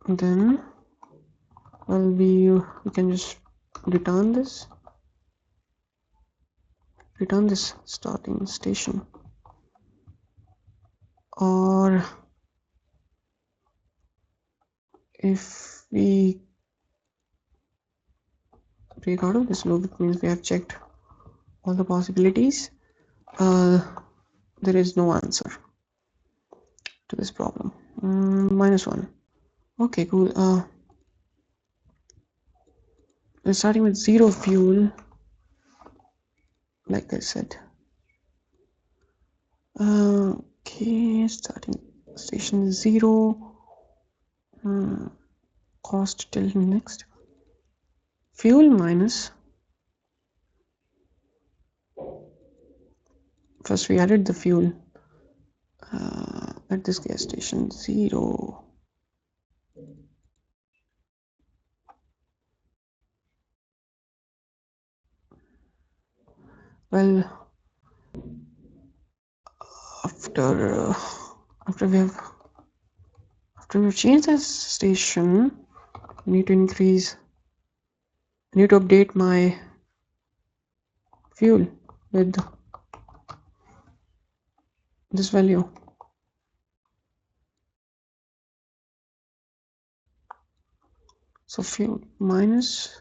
Then, well, we can just return this starting station, or if we break out of this loop, it means we have checked all the possibilities. There is no answer to this problem. -1. Okay, cool. We're starting with 0 fuel, like I said. Okay, starting station 0. Cost till next. Fuel minus. First we added the fuel at this gas station 0. Well, after To change this station, I need to update my fuel with this value. So fuel minus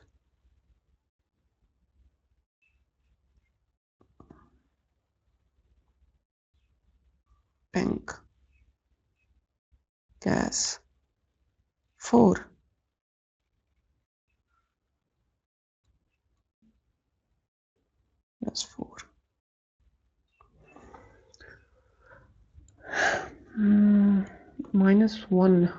tank gas 4 plus 4. Minus 1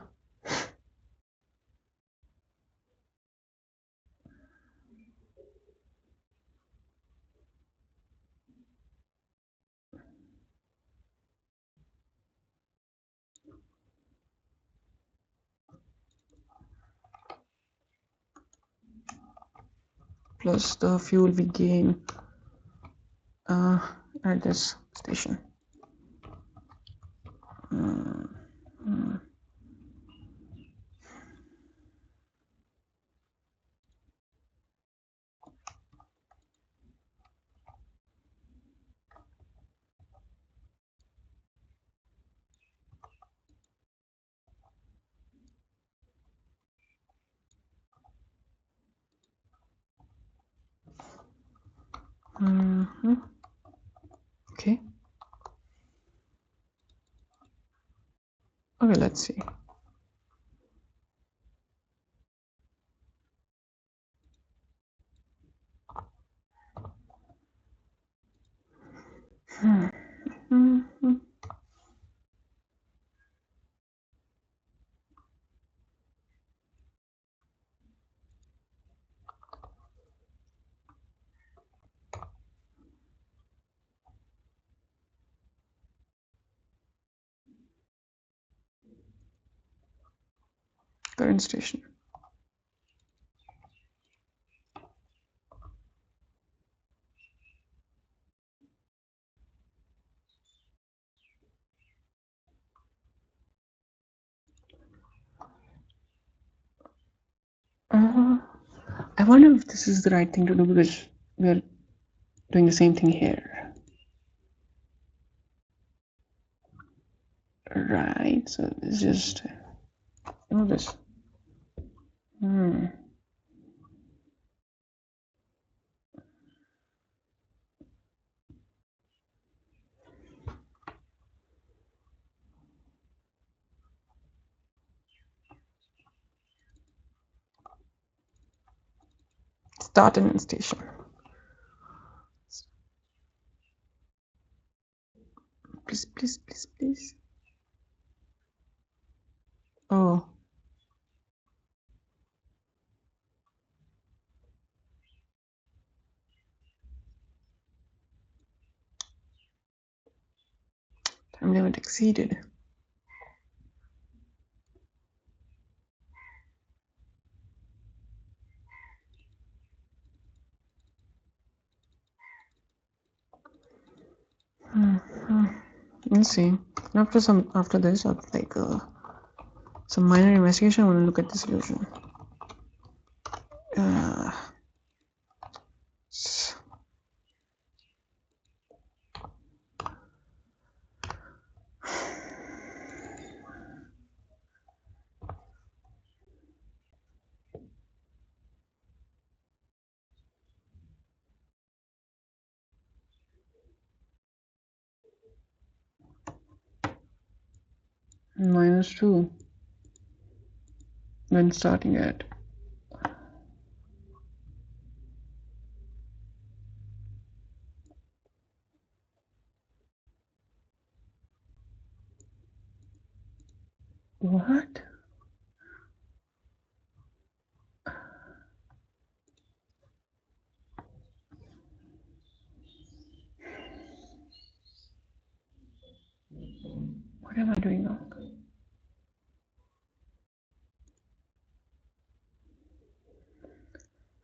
plus the fuel we gain at this station. Okay. Okay, let's see. Current station. I wonder if this is the right thing to do because we're doing the same thing here. Right, so it's just this. Start an station. Please, please, please, please. Oh. Time limit exceeded. Let's see. After this, I'll like some minor investigation. I want to look at the solution. -2 when starting at what? What am I doing wrong?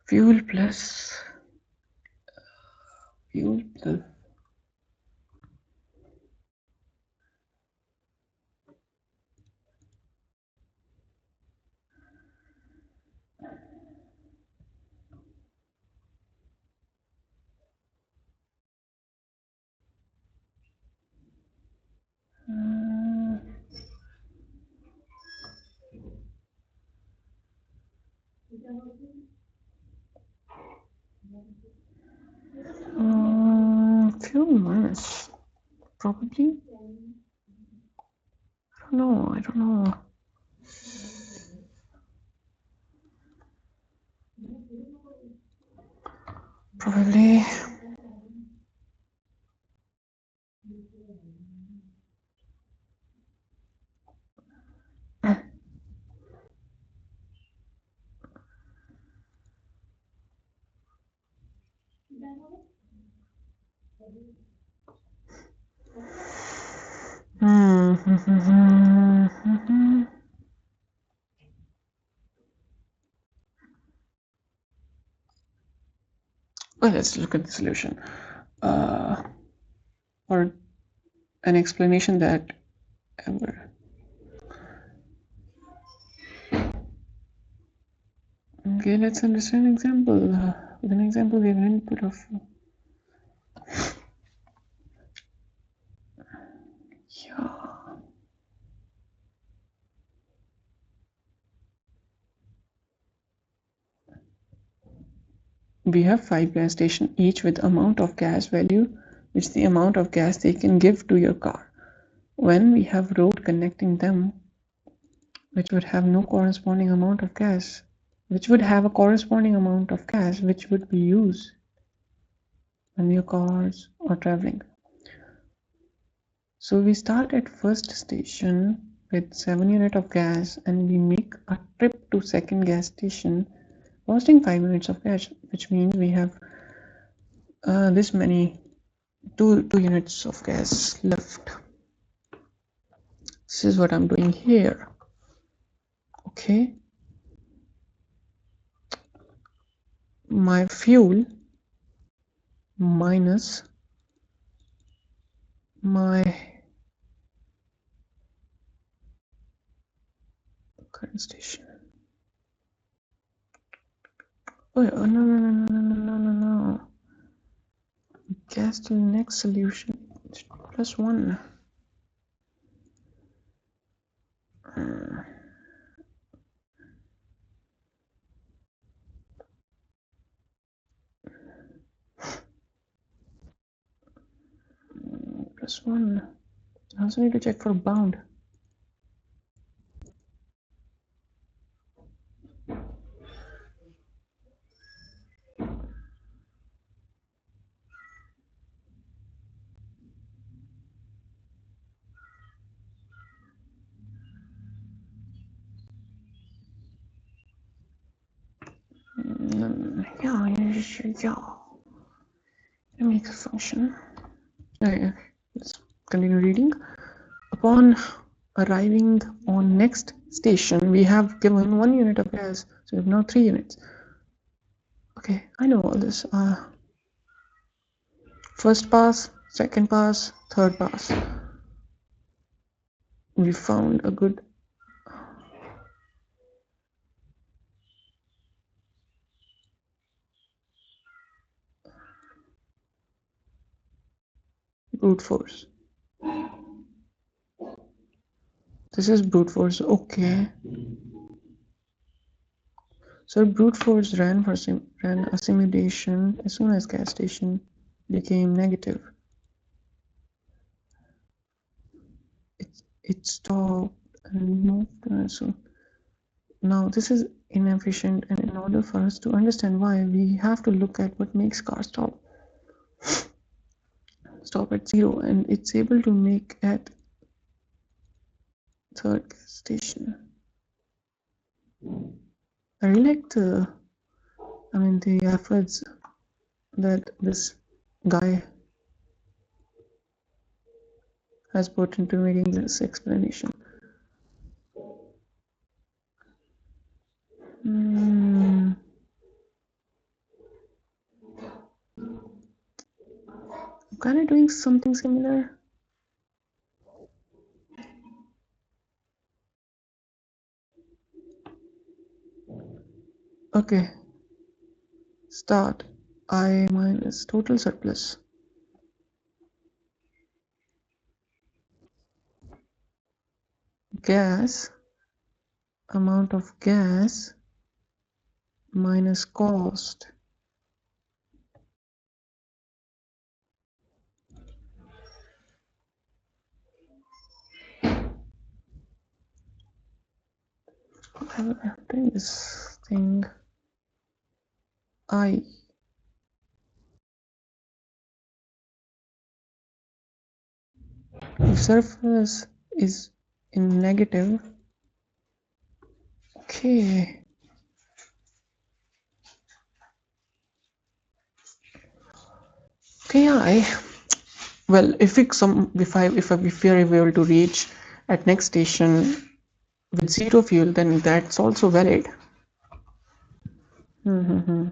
Fuel plus Few minutes, probably. No, I don't know. Probably. Well, let's look at the solution. Or an explanation that ever. Okay, let's understand an example. With an example, we have an input of. Yeah. We have 5 gas stations, each with amount of gas value, which is the amount of gas they can give to your car. When we have road connecting them, which would have no corresponding amount of gas, which would have a corresponding amount of gas, which would be used when your cars are traveling. So we start at first station with 7 units of gas, and we make a trip to second gas station costing 5 units of gas, which means we have this many 2 units of gas left. This is what I'm doing here. Okay, my fuel minus my current station. Oh, no, no, no, no, no, no, no, no. Gas to the next solution plus 1. Plus 1. I also need to check for bound. Yeah. It makes a function. Okay, let's continue reading. Upon arriving on next station, we have given 1 unit of gas, so we have now 3 units. Okay, I know all this. First pass, second pass, third pass. We found a good brute force. This is brute force. Okay. So brute force ran a simulation as soon as gas station became negative. It stopped and moved. So now this is inefficient, and in order for us to understand why, we have to look at what makes car stop at 0, and it's able to make at third gas station. I really like the efforts that this guy has put into making this explanation. I'm kind of doing something similar. Okay, start. I minus total surplus. Gas, amount of gas minus cost. I will have this thing I. If surface is in negative, okay. Okay, well, if we are able to reach at next station with zero fuel, then that's also valid. Mm-hmm.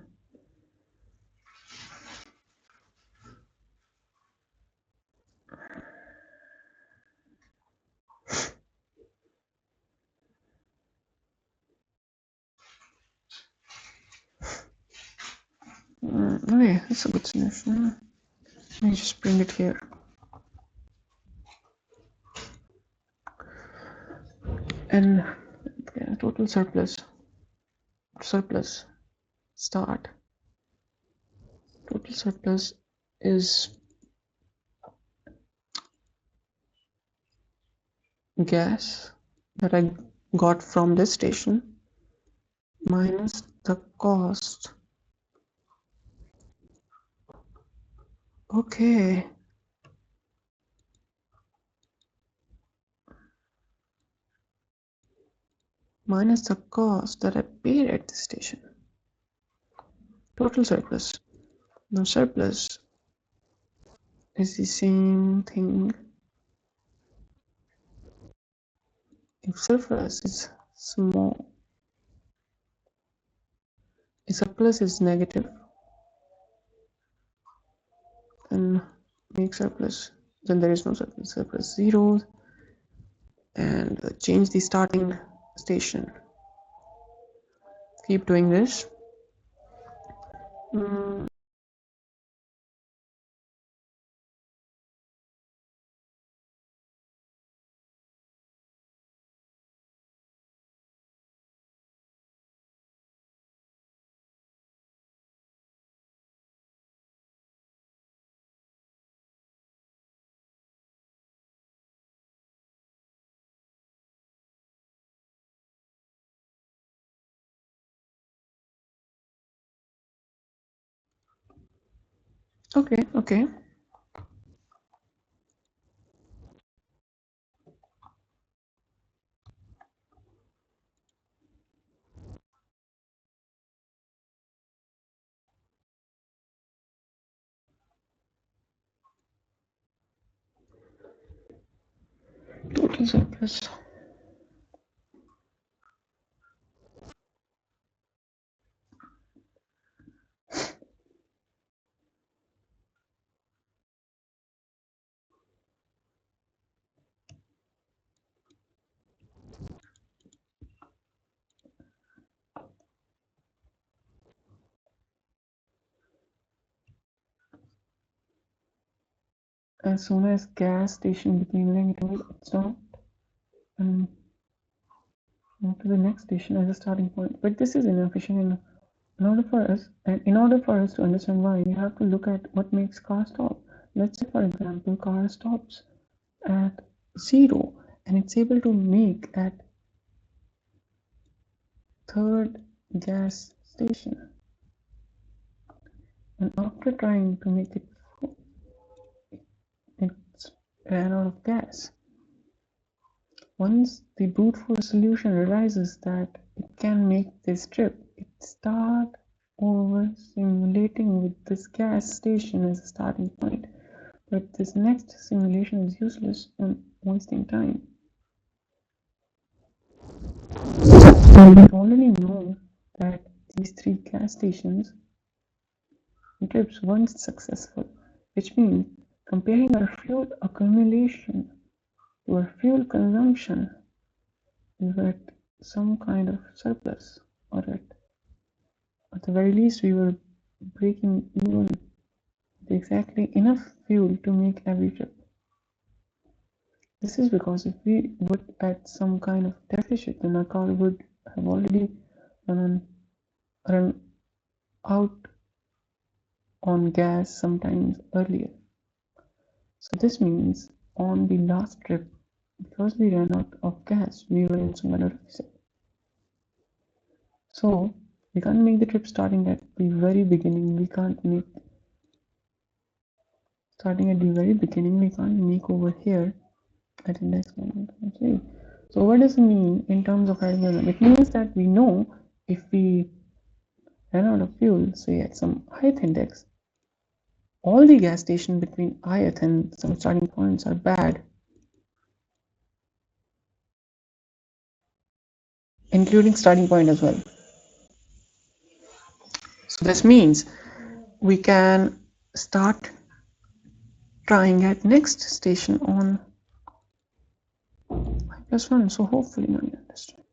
Okay, that's a good solution. Let me just bring it here. And okay, total surplus start. Total surplus is gas that I got from this station minus the cost. Okay. Minus the cost that I paid at the station. Total surplus. Now surplus is the same thing. If surplus is small, if surplus is negative, then make surplus. Then there is no surplus. Surplus 0, and change the starting station. Keep doing this. Okay. Total surplus. As soon as gas station became negative, it stopped and moved to the next station as a starting point. But this is inefficient. In order for us to understand why, you have to look at what makes car stop. Let's say, for example, car stops at 0 and it's able to make at third gas station. And after trying to make it full, it ran out of gas. Once the brute force solution realizes that it can make this trip, it starts over simulating with this gas station as a starting point. But this next simulation is useless and wasting time. So we already know that these 3 gas stations trips weren't successful, which means comparing our fuel accumulation to our fuel consumption is at some kind of surplus, or at the very least we were breaking even with exactly enough fuel to make every trip. This is because if we were at some kind of deficit, then our car would have already run on run out on gas sometimes earlier. So this means on the last trip, because we ran out of gas, we were in some kind of reset. So we can't make the trip starting at the very beginning. We can't make starting at the very beginning. We can't make over here at index 1.3. So what does it mean in terms of adding them? It means that we know if we run out of fuel, say at some ith index, all the gas stations between ith and some starting points are bad, including starting point as well. So this means we can start trying at next station on +1. So hopefully now you understand.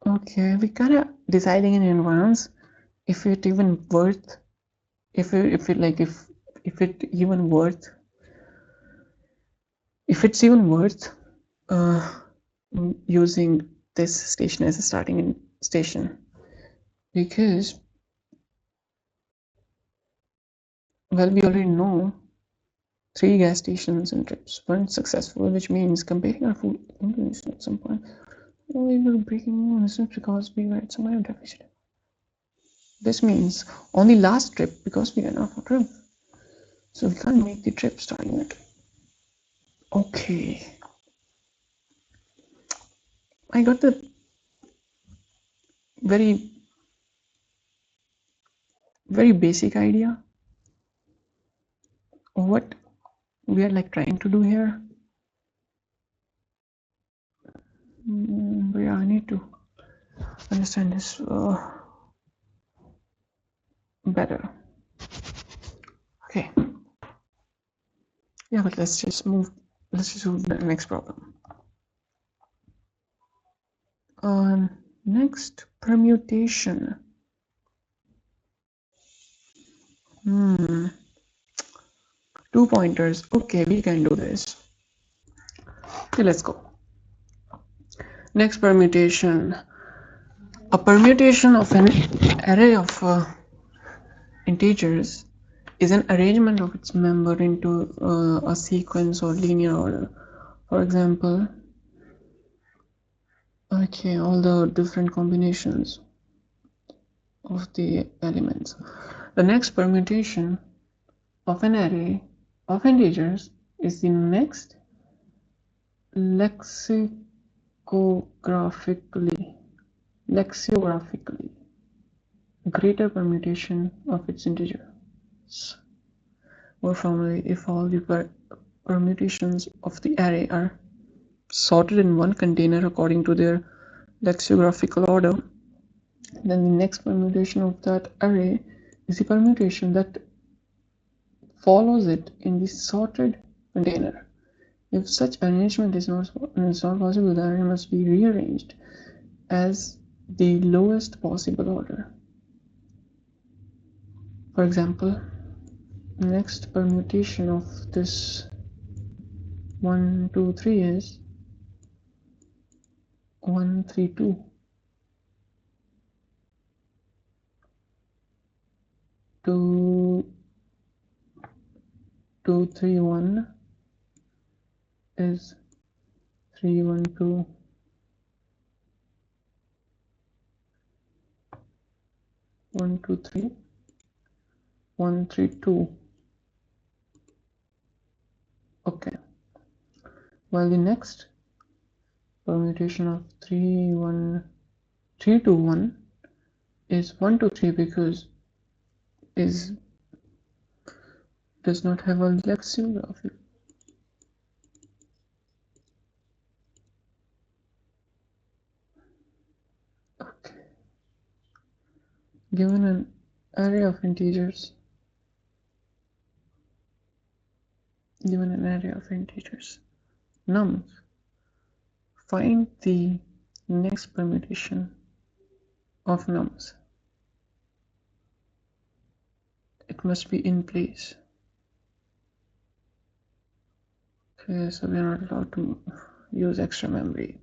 Okay, we kind of deciding in advance if it even worth, if it even worth, if it's even worth using this station as a starting station, because well, we already know 3 gas stations and trips weren't successful, which means comparing our food information at some point, we were breaking new listeners because we were at some kind of deficit. This means on the last trip, because we ran out of trip, so we can't make the trip starting at. Okay, I got the very basic idea of what we are like trying to do here. But yeah, I need to understand this better. Okay, yeah, but let's just move to the next problem. Next, permutation. 2 pointers. Okay, we can do this. Okay, let's go. Next, permutation. A permutation of an array of integers is an arrangement of its member into a sequence or linear order. For example, okay, all the different combinations of the elements. The next permutation of an array of integers is the next lexicographically greater permutation of its integers. More formally, if all the permutations of the array are sorted in one container according to their lexicographical order, then the next permutation of that array is the permutation that follows it in the sorted container. If such arrangement is not possible, the array must be rearranged as the lowest possible order. For example, next permutation of this 1, 2, 3 is 1, 3, 2. 2, 2, 3, 1 is 3, 1, 2. 1, 2, 3, 1, 3, 2. Okay. While the next permutation of 3, 1, 3, 2, 1 is 1, 2, 3 because does not have a lexicography. Okay. Given an array of integers, nums, find the next permutation of nums. It must be in place. Okay, so we are not allowed to use extra memory.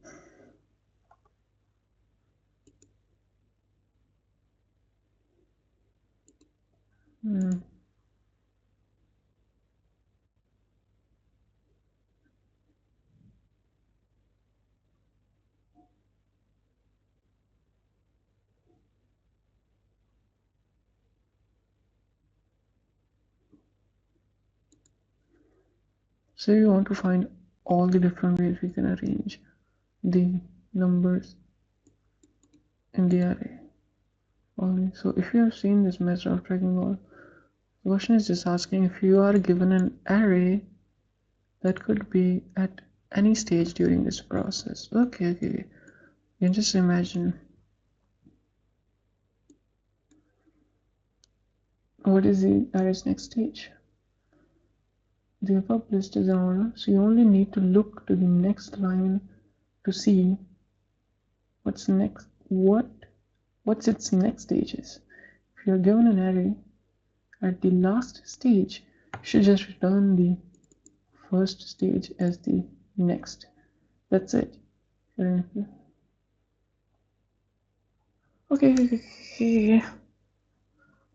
So you want to find all the different ways we can arrange the numbers in the array. Only so if you have seen this method of tracking all, the question is just asking if you are given an array that could be at any stage during this process. Okay. You can just imagine what is the array's next stage. The above list is in order, so you only need to look to the next line to see what's next, what's its next stages. If you're given an array at the last stage, you should just return the first stage as the next. That's it. Okay.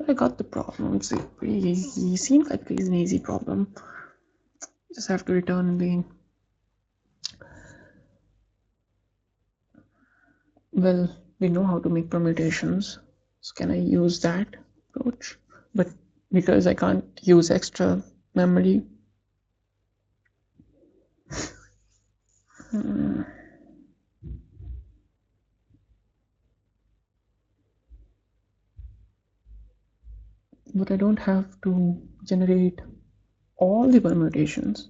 I got the problem. It's pretty easy. Seems like it's an easy problem. Just have to return the. Well, we know how to make permutations, so can I use that approach? But because I can't use extra memory, but I don't have to generate all the permutations.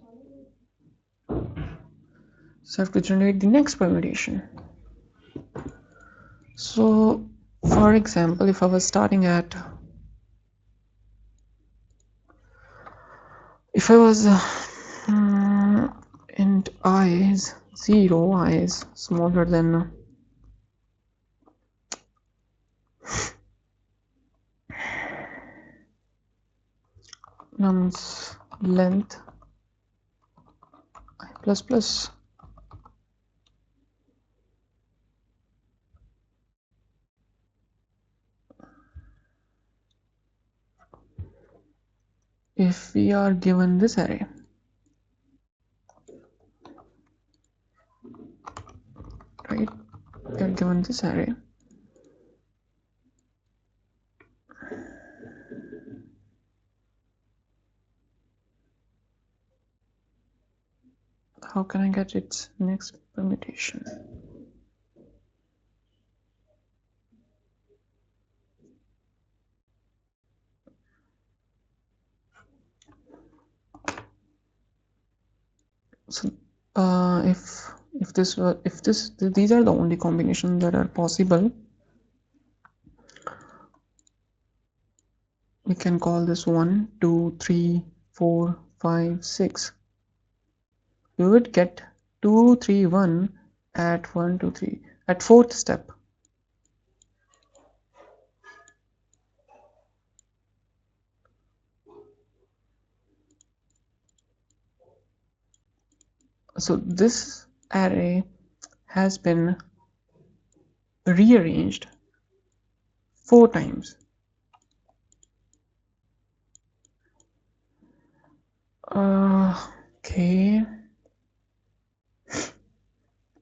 So I have to generate the next permutation. So, for example, if I was starting at, if I was int I is 0, I is smaller than nums length I plus plus. If we are given this array, right, we are given this array, how can I get its next permutation? So if these are the only combinations that are possible, we can call this 1 2 3 4 5 6. We would get 2 3 1 at 1 2 3 at fourth step. So this array has been rearranged 4 times. Okay.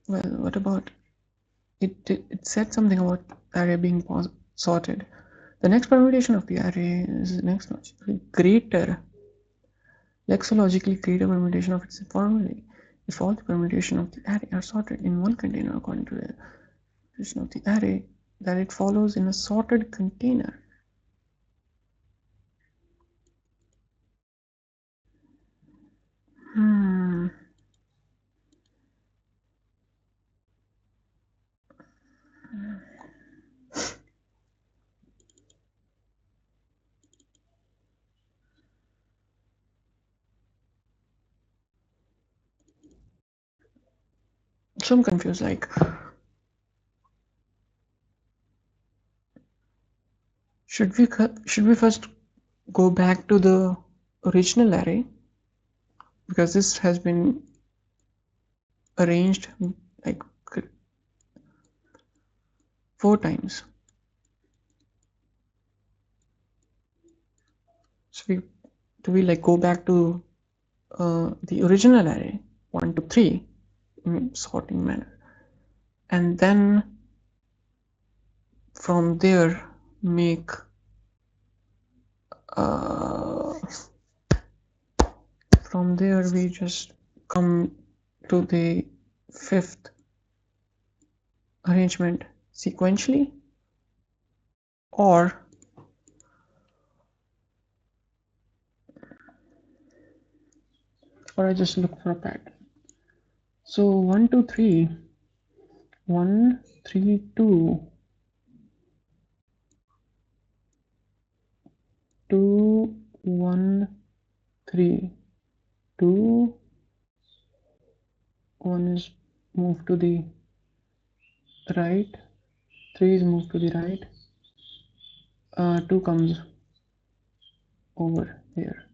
Well, what about it? It said something about array being sorted. The next permutation of the array is next greater, lexicologically greater permutation of its formulae. If all the permutation of the array are sorted in one container according to the definition of the array, that it follows in a sorted container. So I'm confused, like, should we first go back to the original array, because this has been arranged like 4 times. So we like go back to the original array 1 to 3 in sorting manner, and then from there make from there we just come to the fifth arrangement sequentially, or I just look for a pattern. So 1 2 3 1 3 2 2 1 3 2 1 is moved to the right, 3 is moved to the right, 2 comes over here,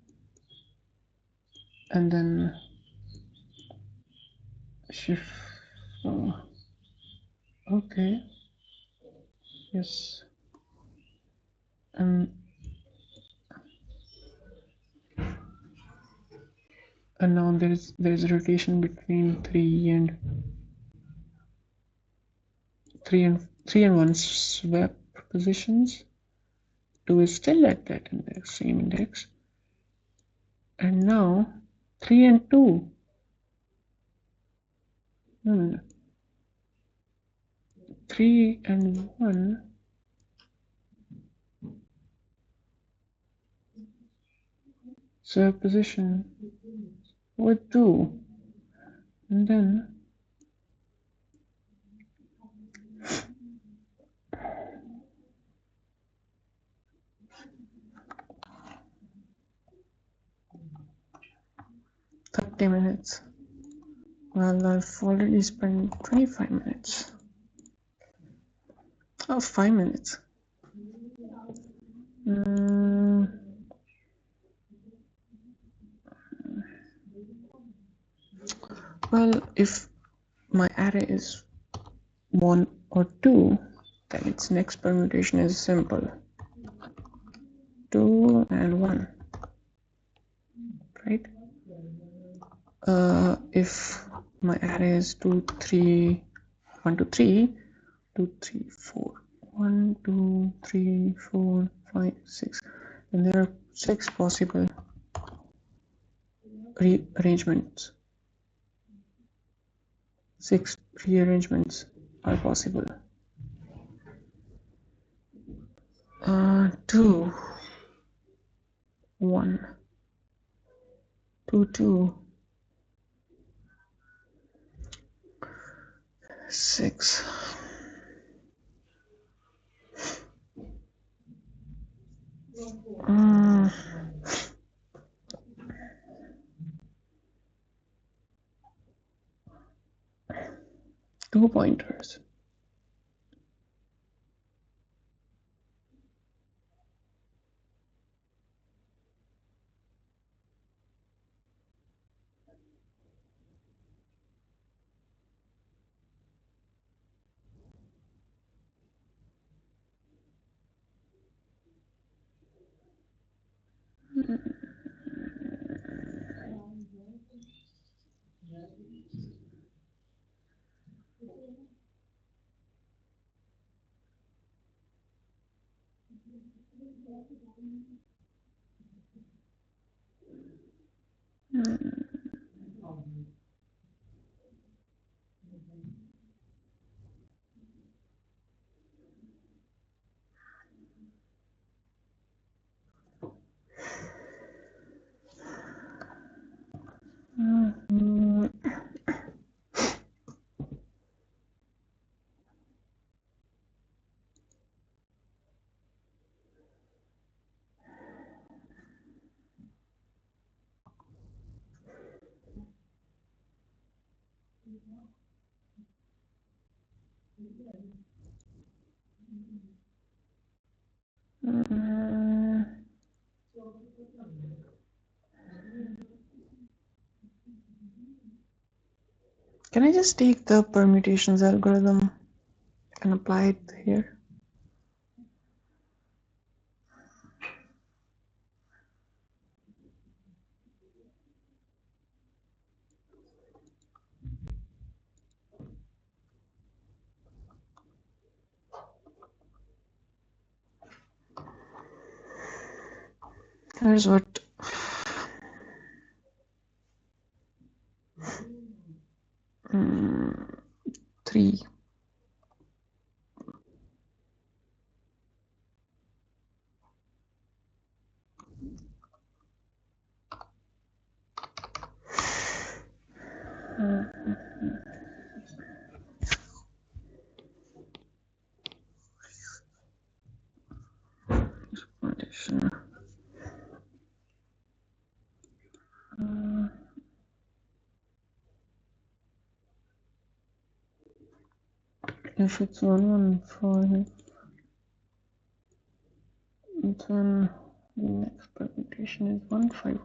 and then shift. Okay, yes, and now there's a rotation between 3 and 1 swap positions. 2 is still at that index, same index, and now 3 and 2. No. 3 and 1 swap position with 2, and then 30 minutes. Well, I've already spent 25 minutes. Oh, 5 minutes. Well, if my array is 1 or 2, then its next permutation is simple. 2 and 1, right? If my array is 2 3 1 2 3 2 3 4 1 2 3 4 5 6, and there are 6 possible rearrangements. 6 rearrangements are possible. 2 1 2 2 6 2 pointers. Can I just take the permutations algorithm and apply it here? Here's what 3. Permutation. If it's 115, then the next permutation is 15.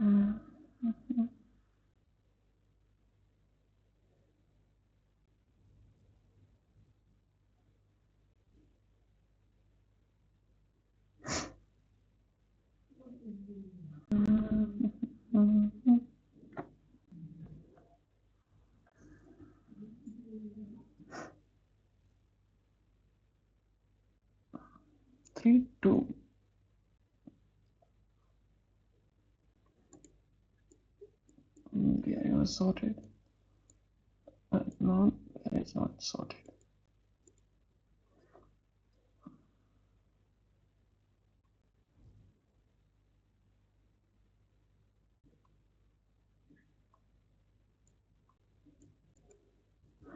Mm. 3, 2. Yeah, it was sorted. No, that is not sorted.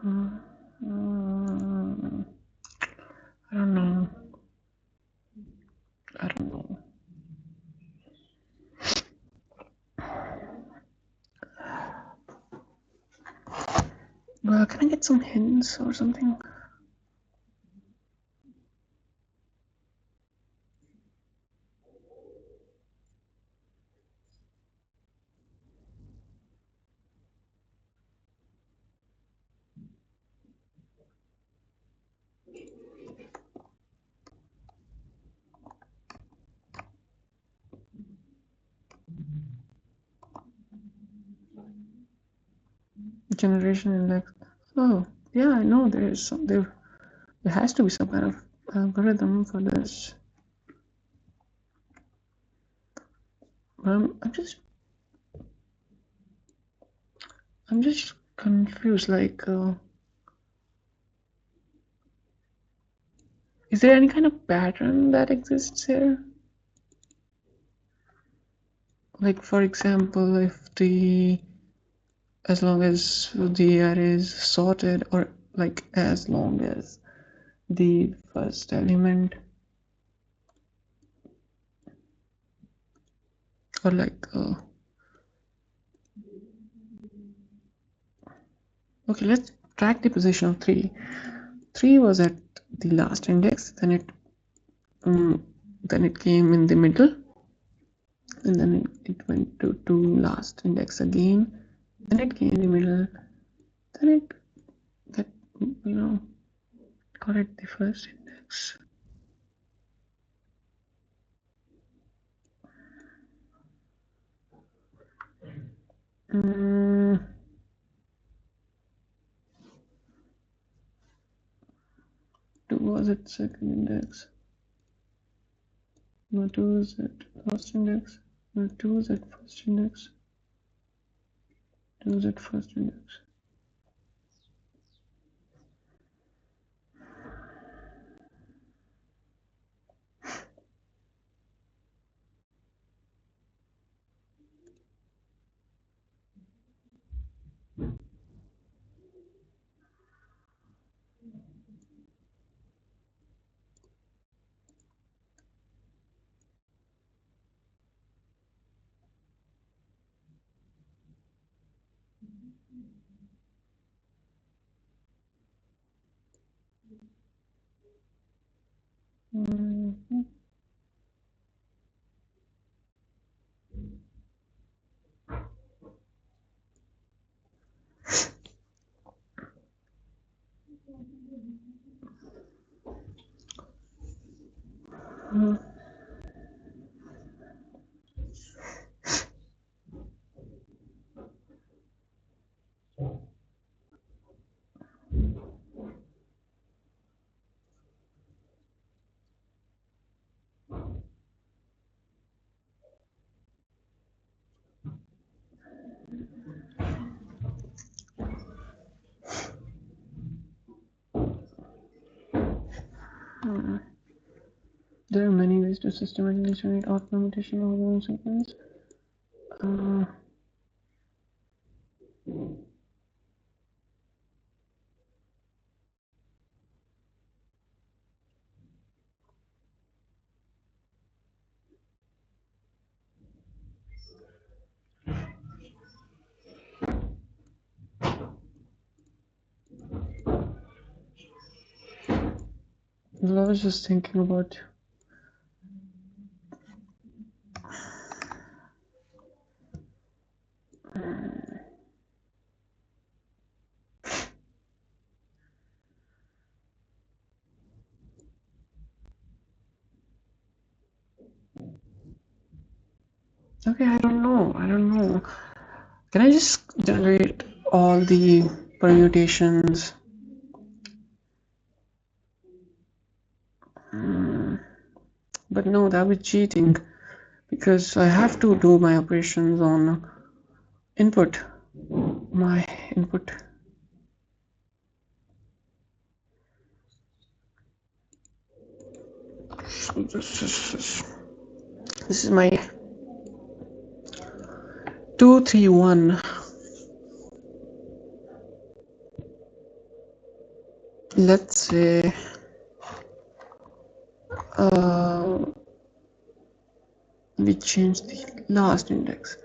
I don't know. I don't know. Well, can I get some hints or something? Generation index. Oh, yeah, I know there is some. There has to be some kind of algorithm for this. I'm just confused. Like, is there any kind of pattern that exists here? Like, for example, if as long as the array is sorted, or like as long as the first element, or like okay, let's track the position of 3. 3 was at the last index, then it came in the middle, and then it went to 2 last index again, then it came in the middle, then it got, got at the first index. 2 was at second index. No, 2 is at last index. No, 2 is at first index. 2 is at first index. There are many ways to systematically generate out permutation over one sequence. Well, I was just thinking about okay, I don't know. Can I just generate all the permutations? But no, that would be cheating because I have to do my operations on input. My input. So this is my 231. Let's say we change the last index.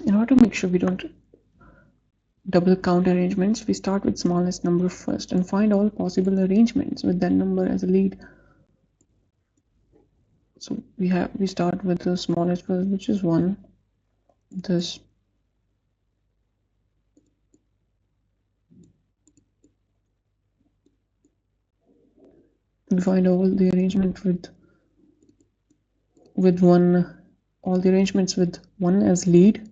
In order to make sure we don't double count arrangements, we start with smallest number first and find all possible arrangements with that number as a lead. So we start with the smallest first, which is 1. This we find all the arrangement with 1, all the arrangements with 1 as lead.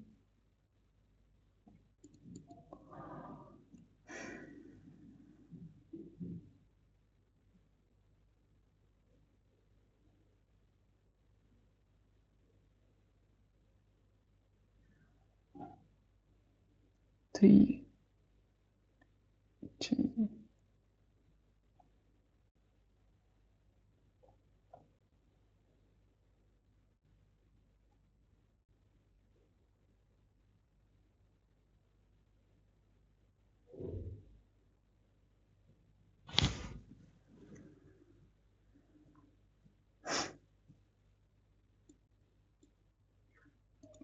Three, two.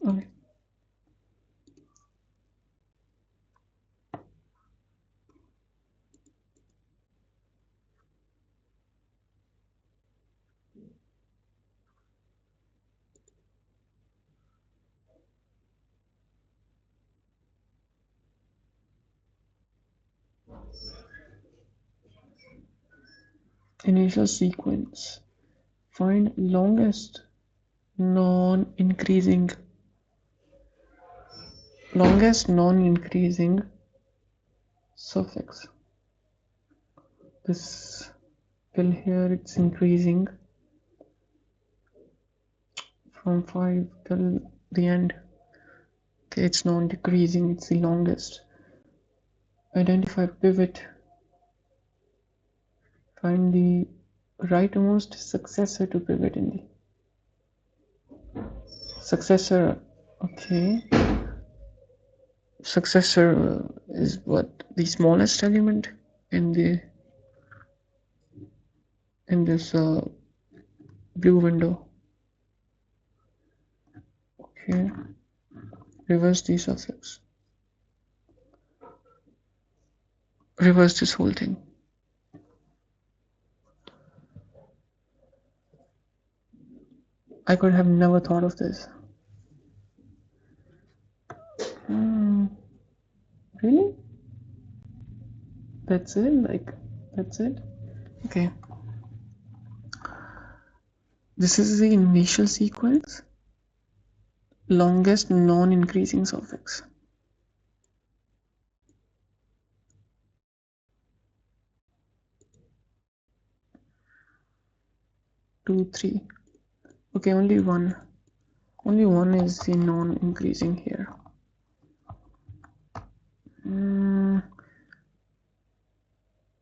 Okay. Initial sequence. Find longest non-increasing suffix. This till here it's increasing from 5 till the end. Okay, it's non-decreasing, it's the longest. Identify pivot. Find the rightmost successor to pivot in the successor. Okay, successor is what, the smallest element in this blue window. Okay, reverse the suffix, reverse this whole thing. I could have never thought of this. Really? That's it? Like, that's it? Okay. This is the initial sequence, longest non-increasing suffix. 2, 3. Okay, only one is the non-increasing here.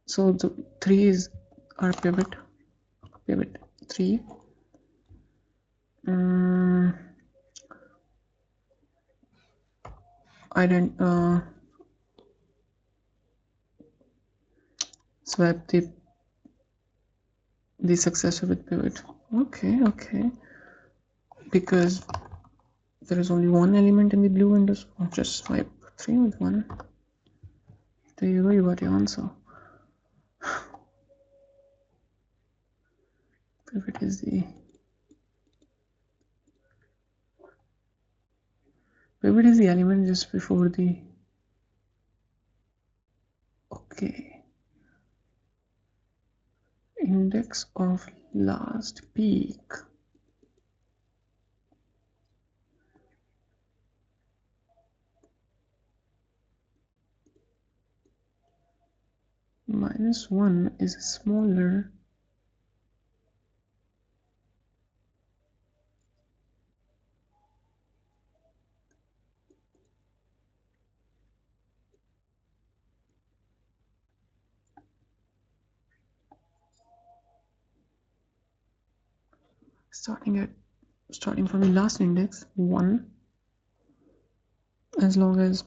So the 3 is our pivot 3. I don't swap the successor with pivot. Okay, because there is only one element in the blue window, so I'll just swipe 3 with 1. There you go, you got your answer. Pivot is the element just before the, okay, index of last peak. -1 is smaller starting from the last index 1, as long as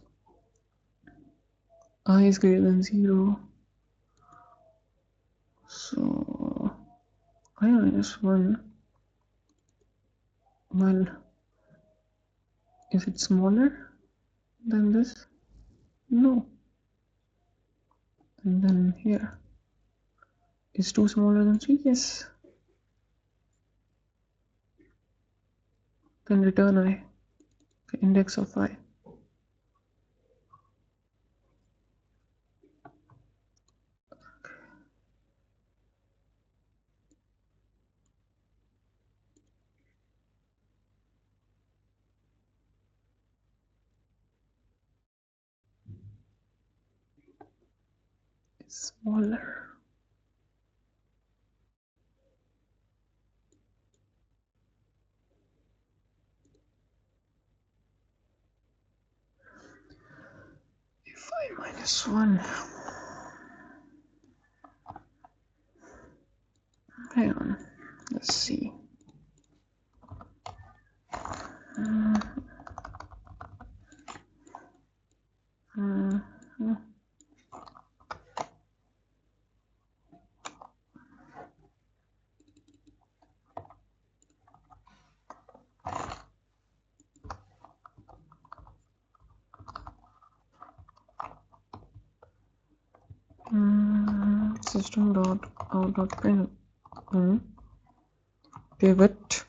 I is greater than 0. So I minus 1, well, is it smaller than this? No. And then here, is 2 smaller than 3? Yes. Then return I, the index of I. Is smaller. If I minus 1, hang on, let's see. Uh, uh, uh. System dot out dot print pivot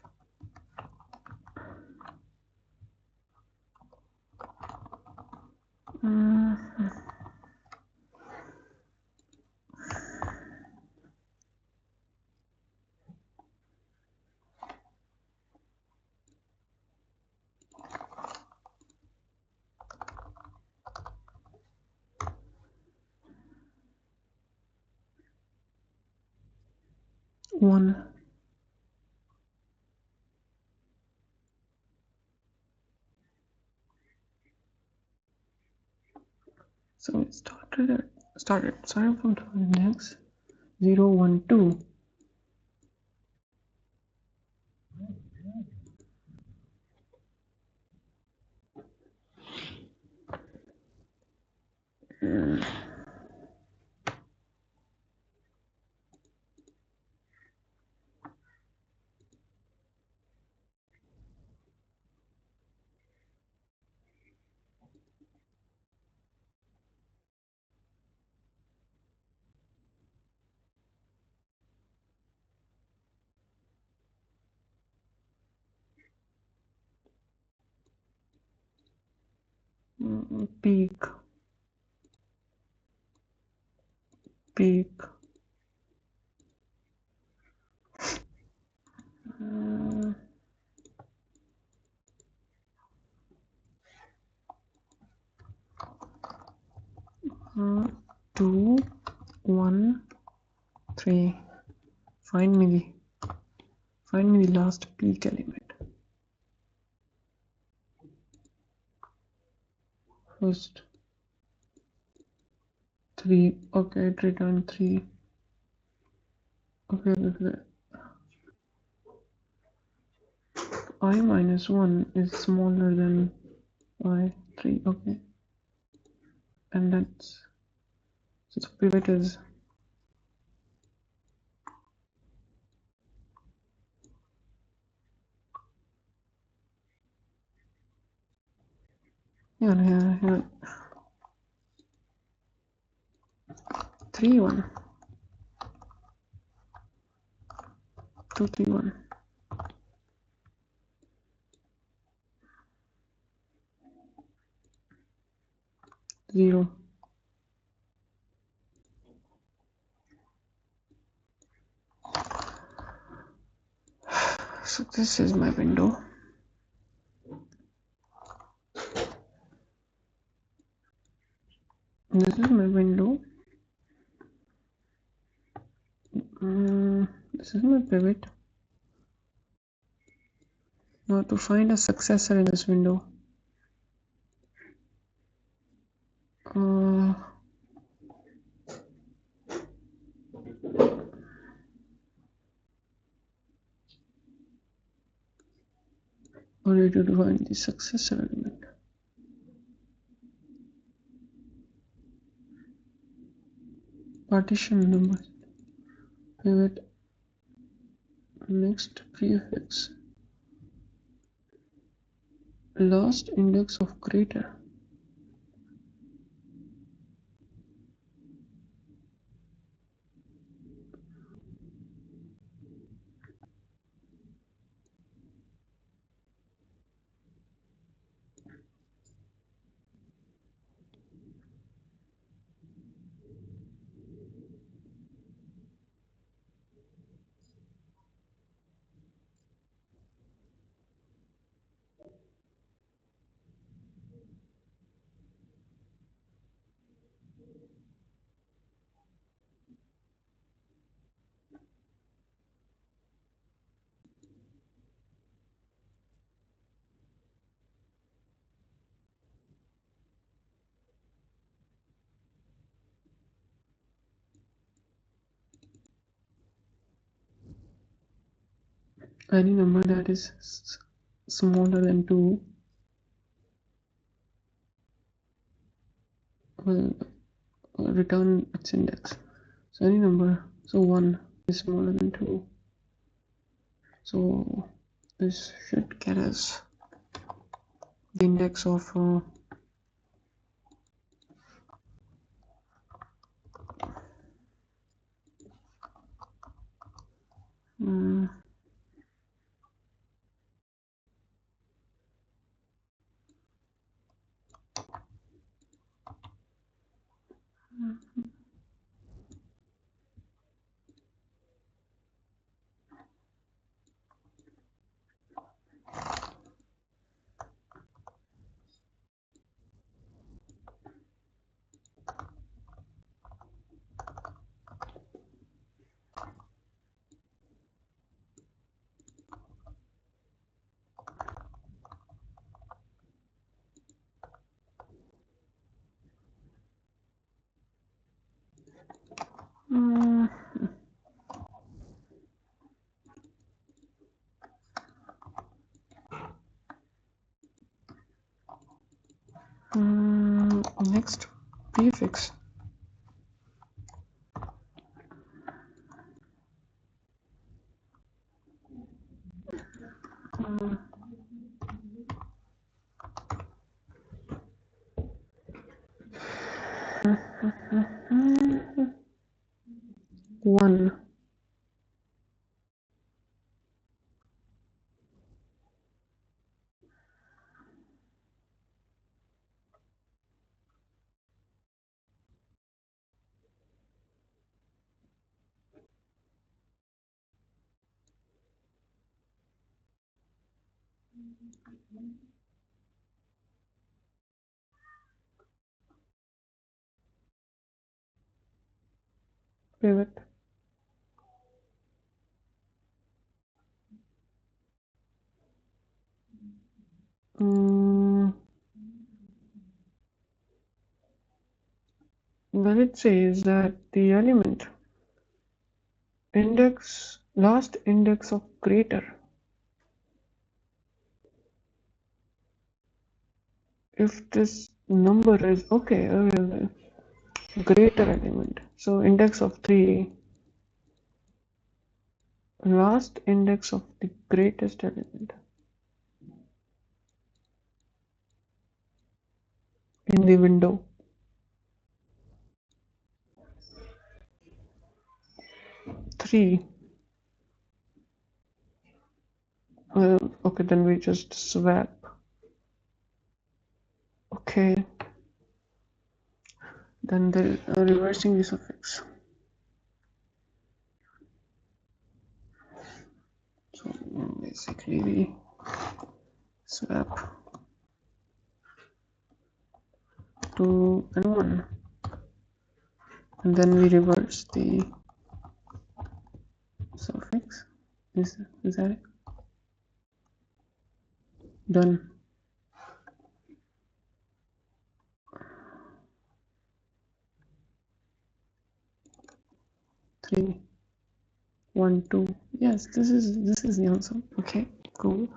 one. So it started from the index 0, 1, 2. Peak 2, 1, 3. Find me the last peak element. First 3. Okay, it returned 3. Okay. I minus 1 is smaller than I 3. Okay, and that's, so the pivot is here 3, 1, 2, 3, 1, 0. So this is my window. This is my window. This is my pivot. Now to find a successor in this window, Only to define the successor element. Partition number. Pivot. Next prefix. Last index of greater. Any number that is smaller than 2 will return its index. So any number, so 1 is smaller than 2. So this should get us the index of next prefix. One. Pivot. Well, it says that the element index, last index of greater. If this number is okay, greater element. So index of 3, last index of the greatest element in the window. 3. Okay, then we just swap. Okay, then the reversing the suffix. So basically we swap 2 and 1, and then we reverse the suffix. Is that it? Done. 3, 1, 2. Yes, this is the answer. Okay, cool.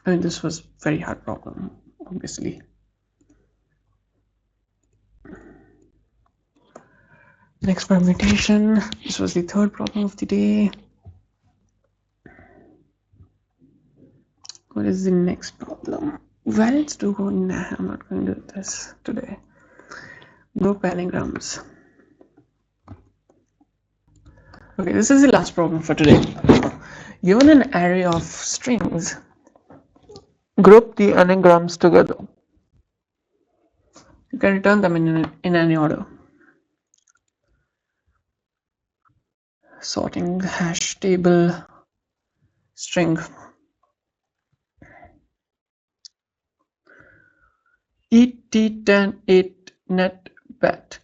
I mean, this was very hard problem, obviously. Next permutation. This was the third problem of the day. What is the next problem? Well, let's do one. Nah, I'm not going to do this today. Group anagrams. Okay, this is the last problem for today. Given an array of strings, group the anagrams together. You can return them in any order. Sorting hash table string. Eat T10 8 net bat.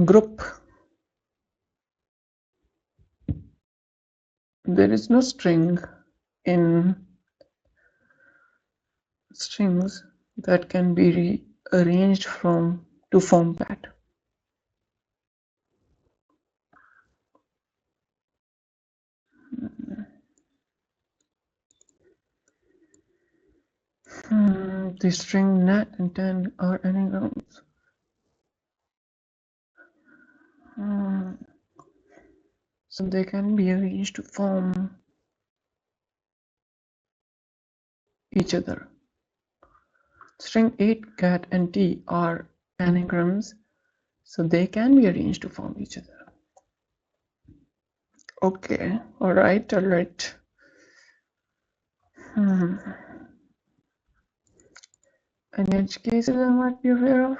Group. There is no string in strings that can be rearranged from to form bat. The string nat and 10 are anagrams. So they can be arranged to form each other. String 8, cat, and t are anagrams, so they can be arranged to form each other. Okay, alright. Any edge cases I might be aware of?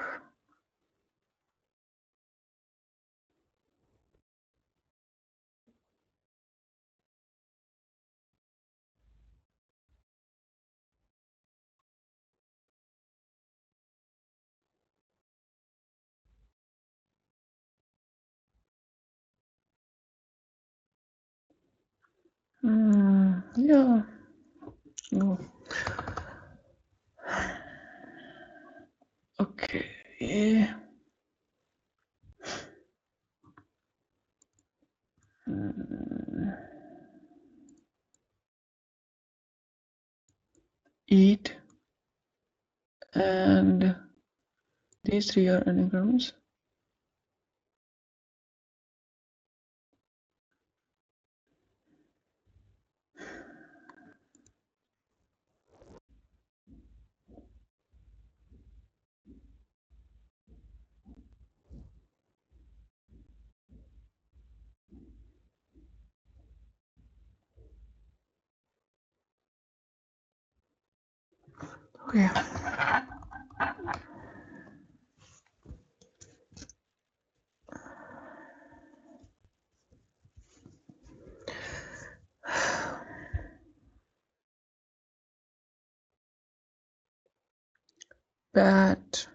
Yeah. No. Okay. Eat and these three are anagrams. Okay. Bat.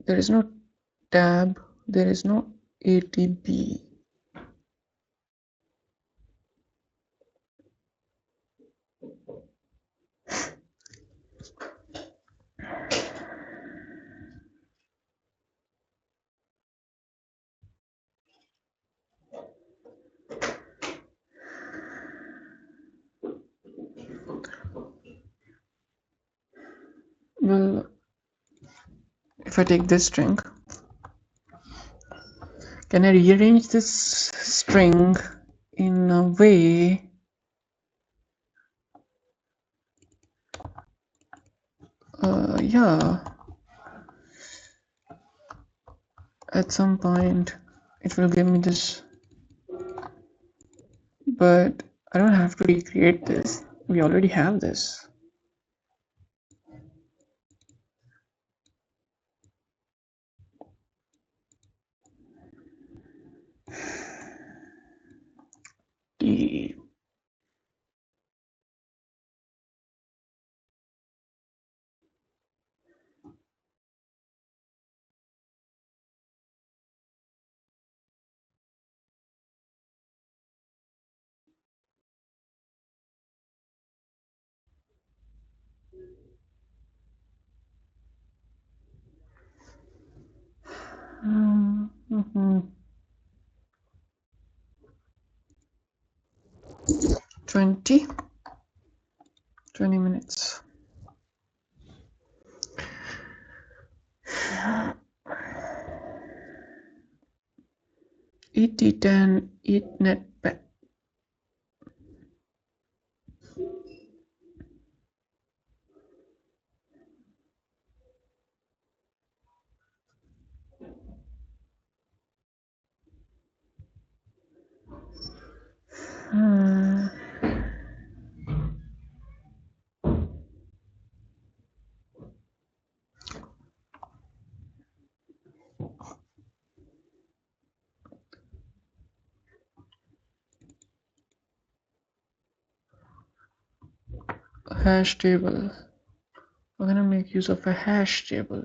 There is no tab. There is no ATB. Well, if I take this string, can I rearrange this string in a way yeah, at some point it will give me this, but I don't have to recreate this. We already have this. The 20 minutes. ET10 ETHNet pet. Hash table. We're gonna make use of a hash table.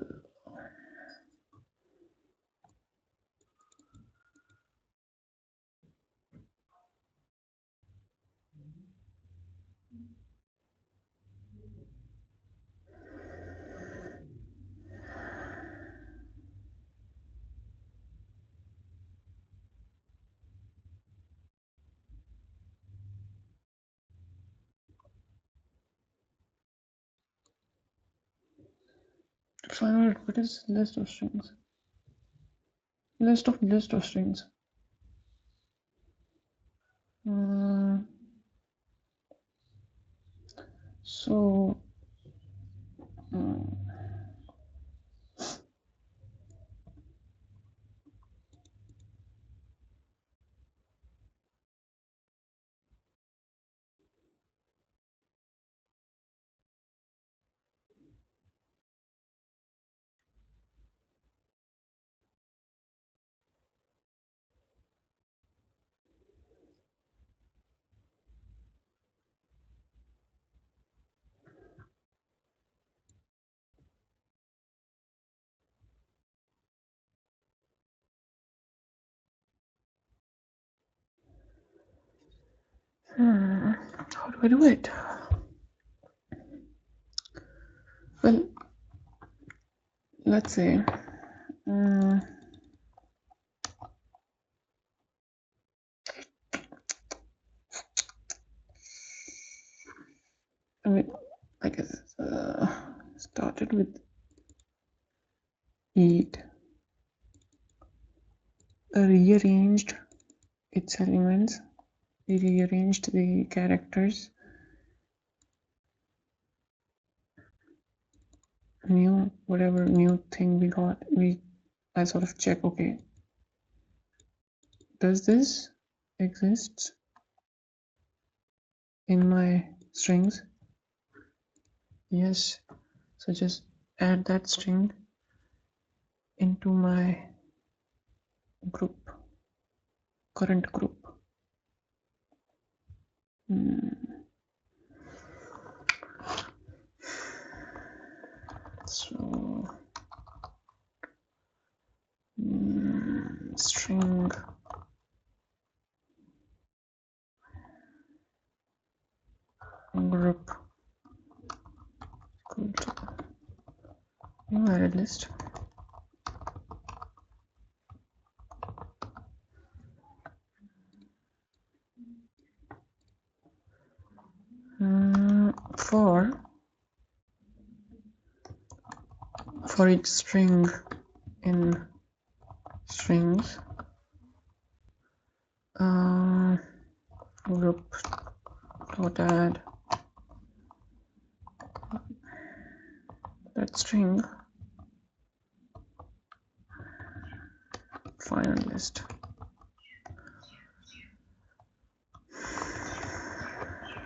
To find out what is list of strings. List of strings. So how do I do it? Well, let's say I mean, I guess started with eat, rearranged its elements, rearranged the characters, new whatever new thing we got, I sort of check, okay, does this exist in my strings? Yes, so just add that string into my group, current group. So string group equal to new array list. For each string in strings, group dot add that string final list.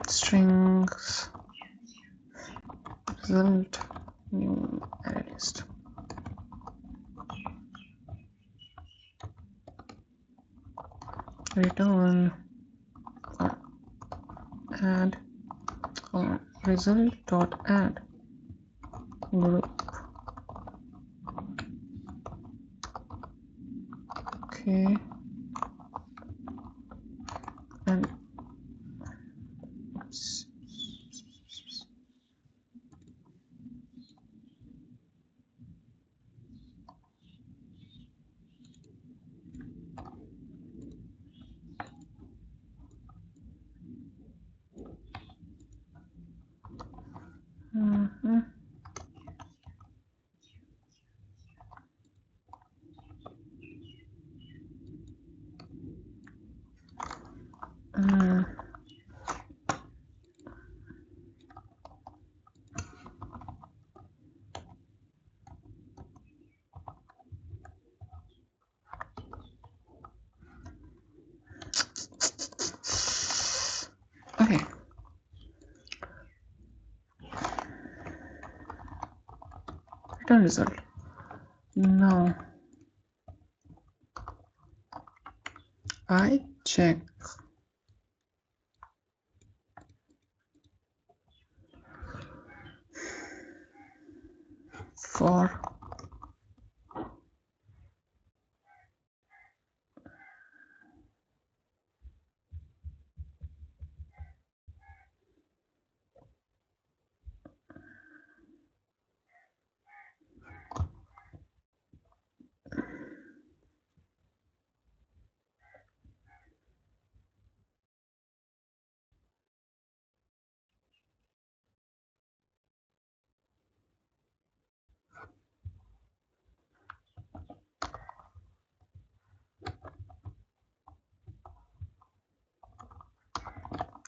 Strings result new array list. Return or add or result dot add group. Okay, and oops. return result. Now I check for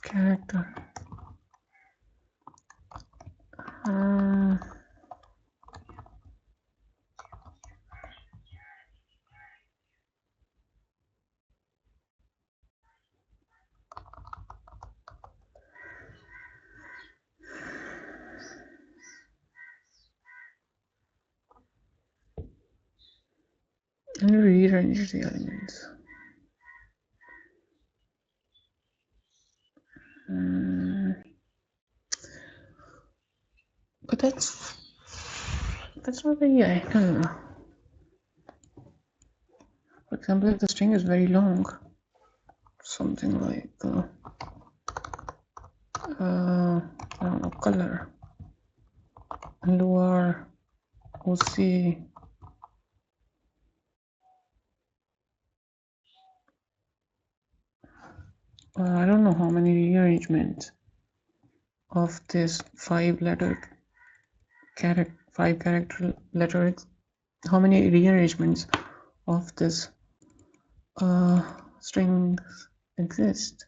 character. And rearrange the elements. But that's not very, I don't know. For example, if the string is very long, something like I don't know, color, lower OC, I don't know how many rearrangements of this 5 character letters, how many rearrangements of this strings exist.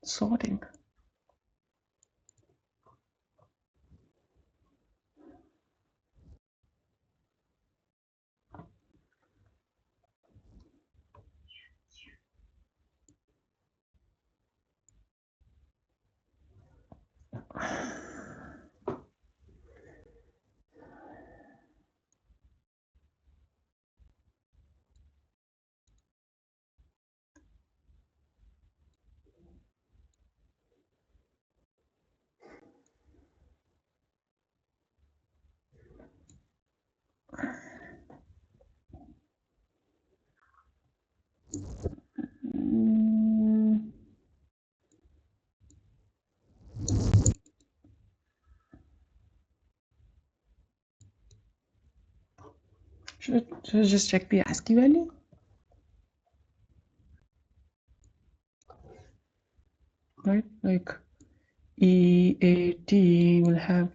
Sorting. Should I just check the ASCII value? Right, like EAT will have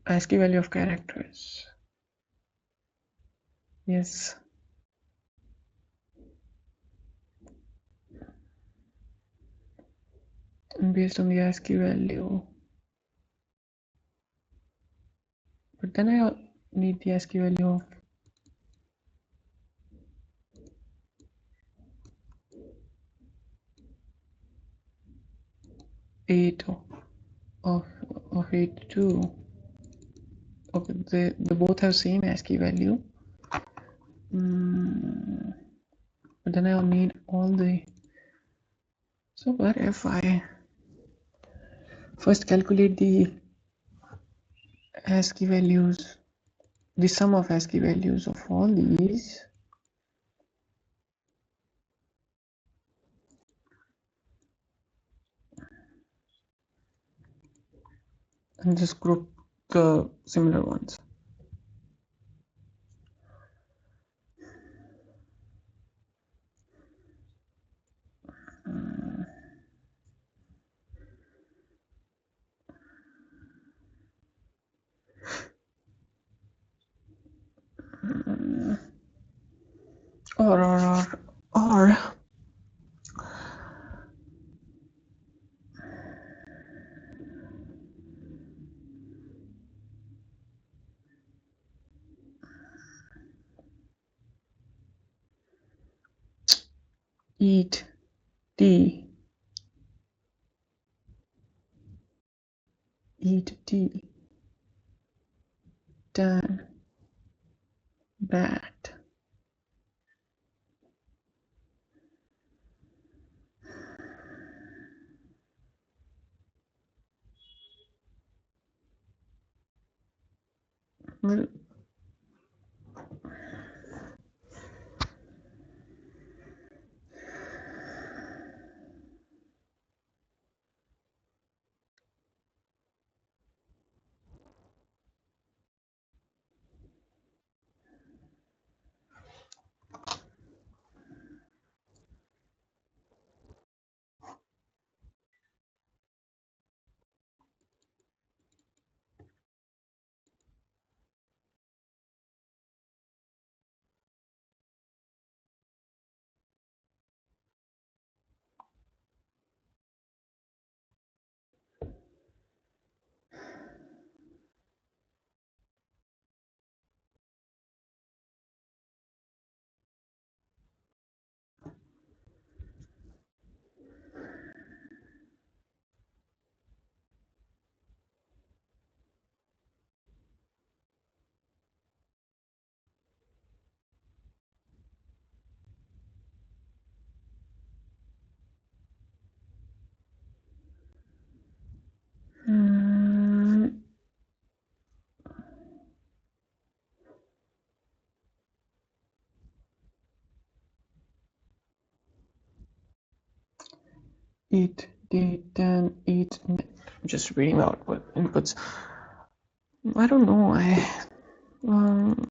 ASCII value of characters. Yes. And based on the ASCII value. But then I need the ASCII value of eight of 82. Okay, they both have same ASCII value. But then I'll need all the. So what if I first calculate the ASCII values, the sum of ASCII values of all these, and just group the similar ones. or eat tea, than bat. Well, mm, eat tea, than eat. I'm just reading out what inputs. I don't know. Um,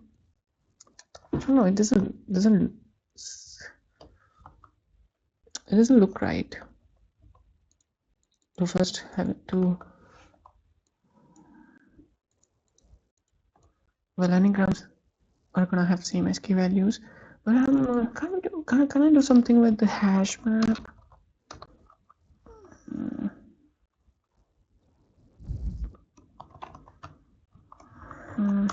I don't know. It doesn't look right. To first have it to, well, anagrams are gonna have same ASCII values, but I don't know. Can I do something with the hash map? Mm,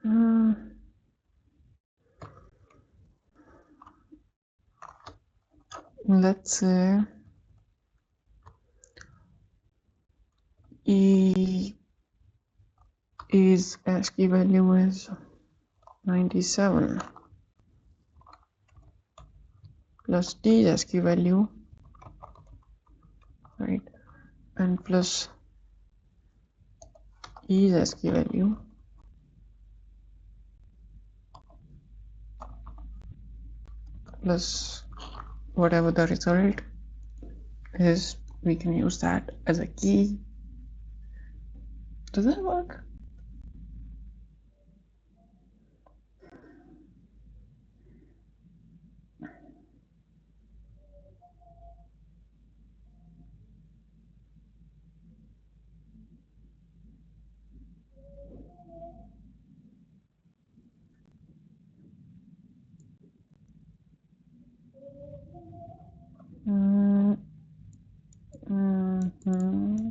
mm, let's say E is ASCII value is 97 plus D is ASCII value, right, and plus E is ASCII value plus whatever the result is, we can use that as a key. Does that work? Mm, mm-hmm.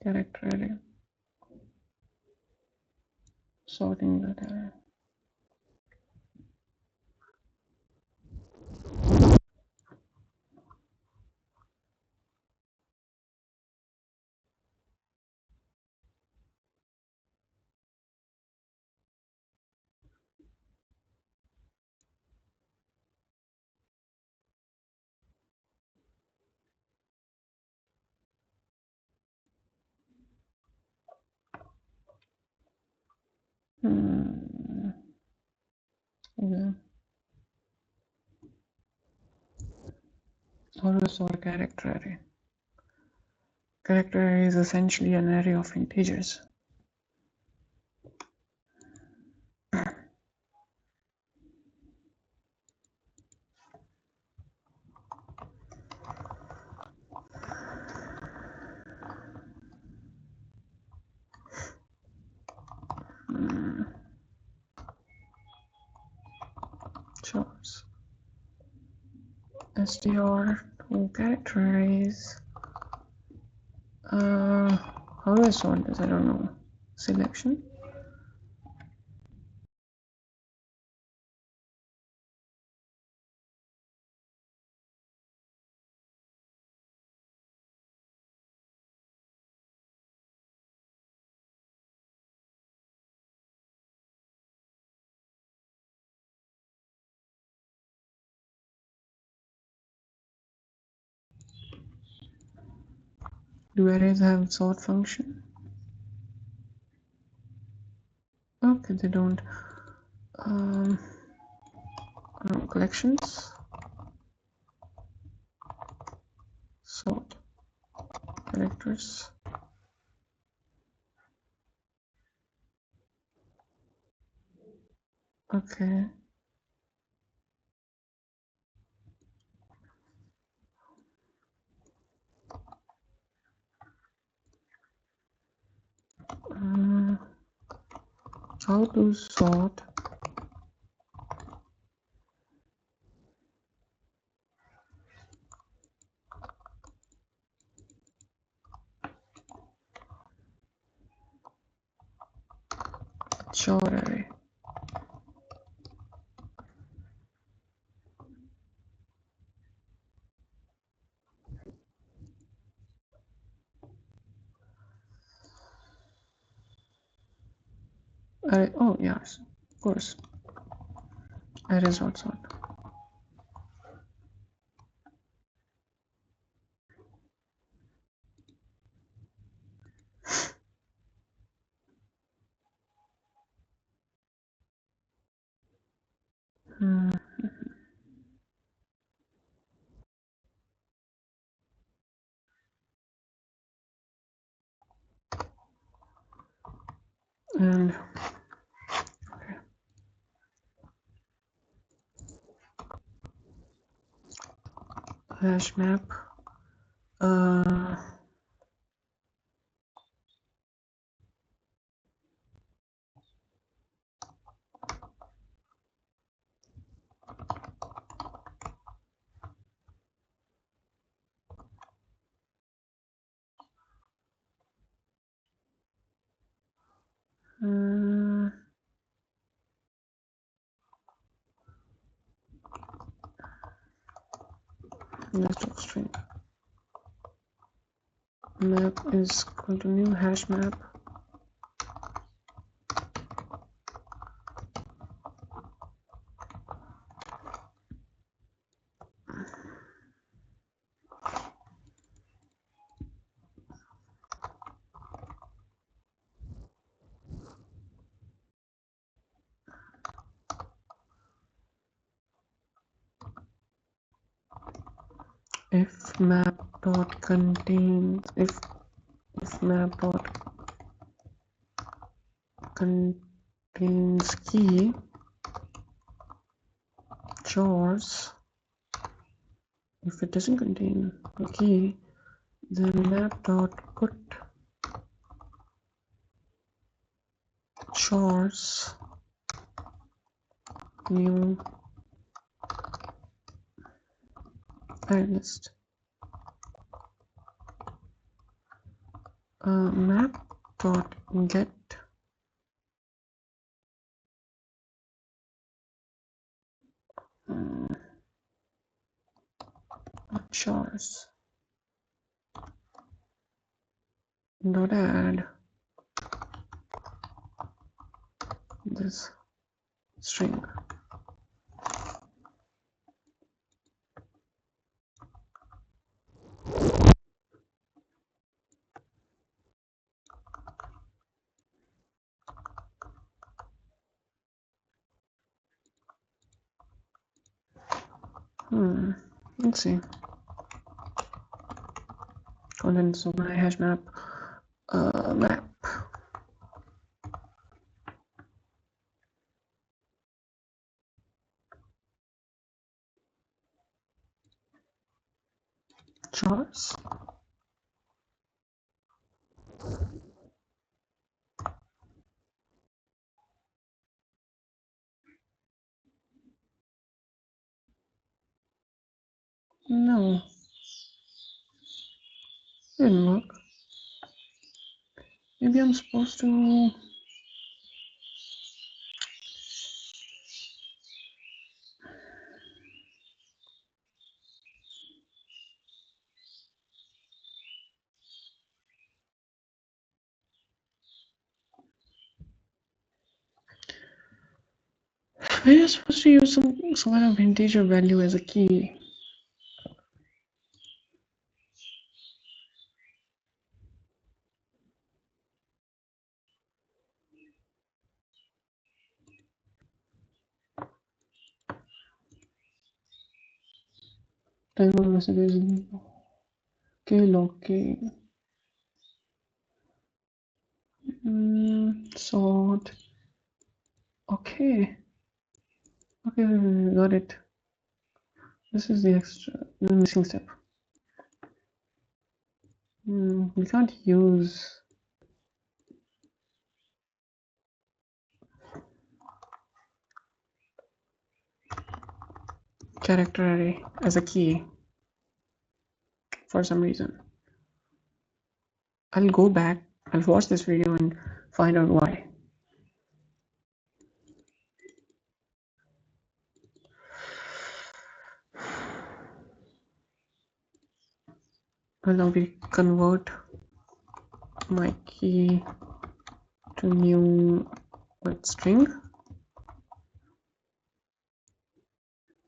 Character array, sorting that. Hmm. Okay. How do I sort a character array? Character array is essentially an array of integers. Chores. str to character arrays. How do I sort this? I don't know. Selection. Do arrays have sort function? Okay, they don't. Collections. Sort characters. Okay. How to sort chore array? Array. Oh yes, of course. Array sort. And hash map. List of string. Map is equal to new hash map. If map dot contains if map dot contains key chores. If it doesn't contain a key, then map dot put chores new array list. Map dot get chores dot add this string. Let's see. contents of my hash map. Map. Chars. No, didn't work. Maybe I'm supposed to. Maybe I'm supposed to use some kind of integer value as a key. Time of messages. Okay, log K. Sort. Okay. Okay, got it. This is the extra, the missing step. We can't use character array as a key for some reason. I'll go back, I'll watch this video and find out why. Well, now we convert my key to new string.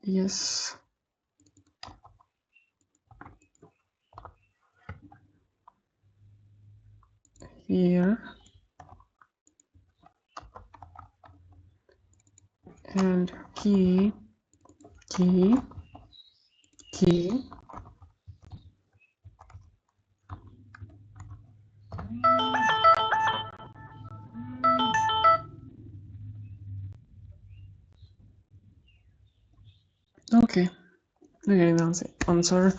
Yes. Here. And key. Okay, we're getting the answer.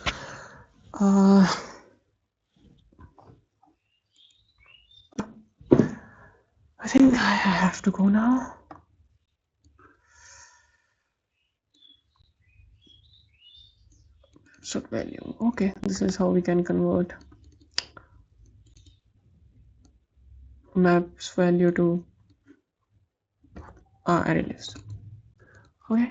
I think I have to go now. Set value. Okay, this is how we can convert maps value to array list. Okay.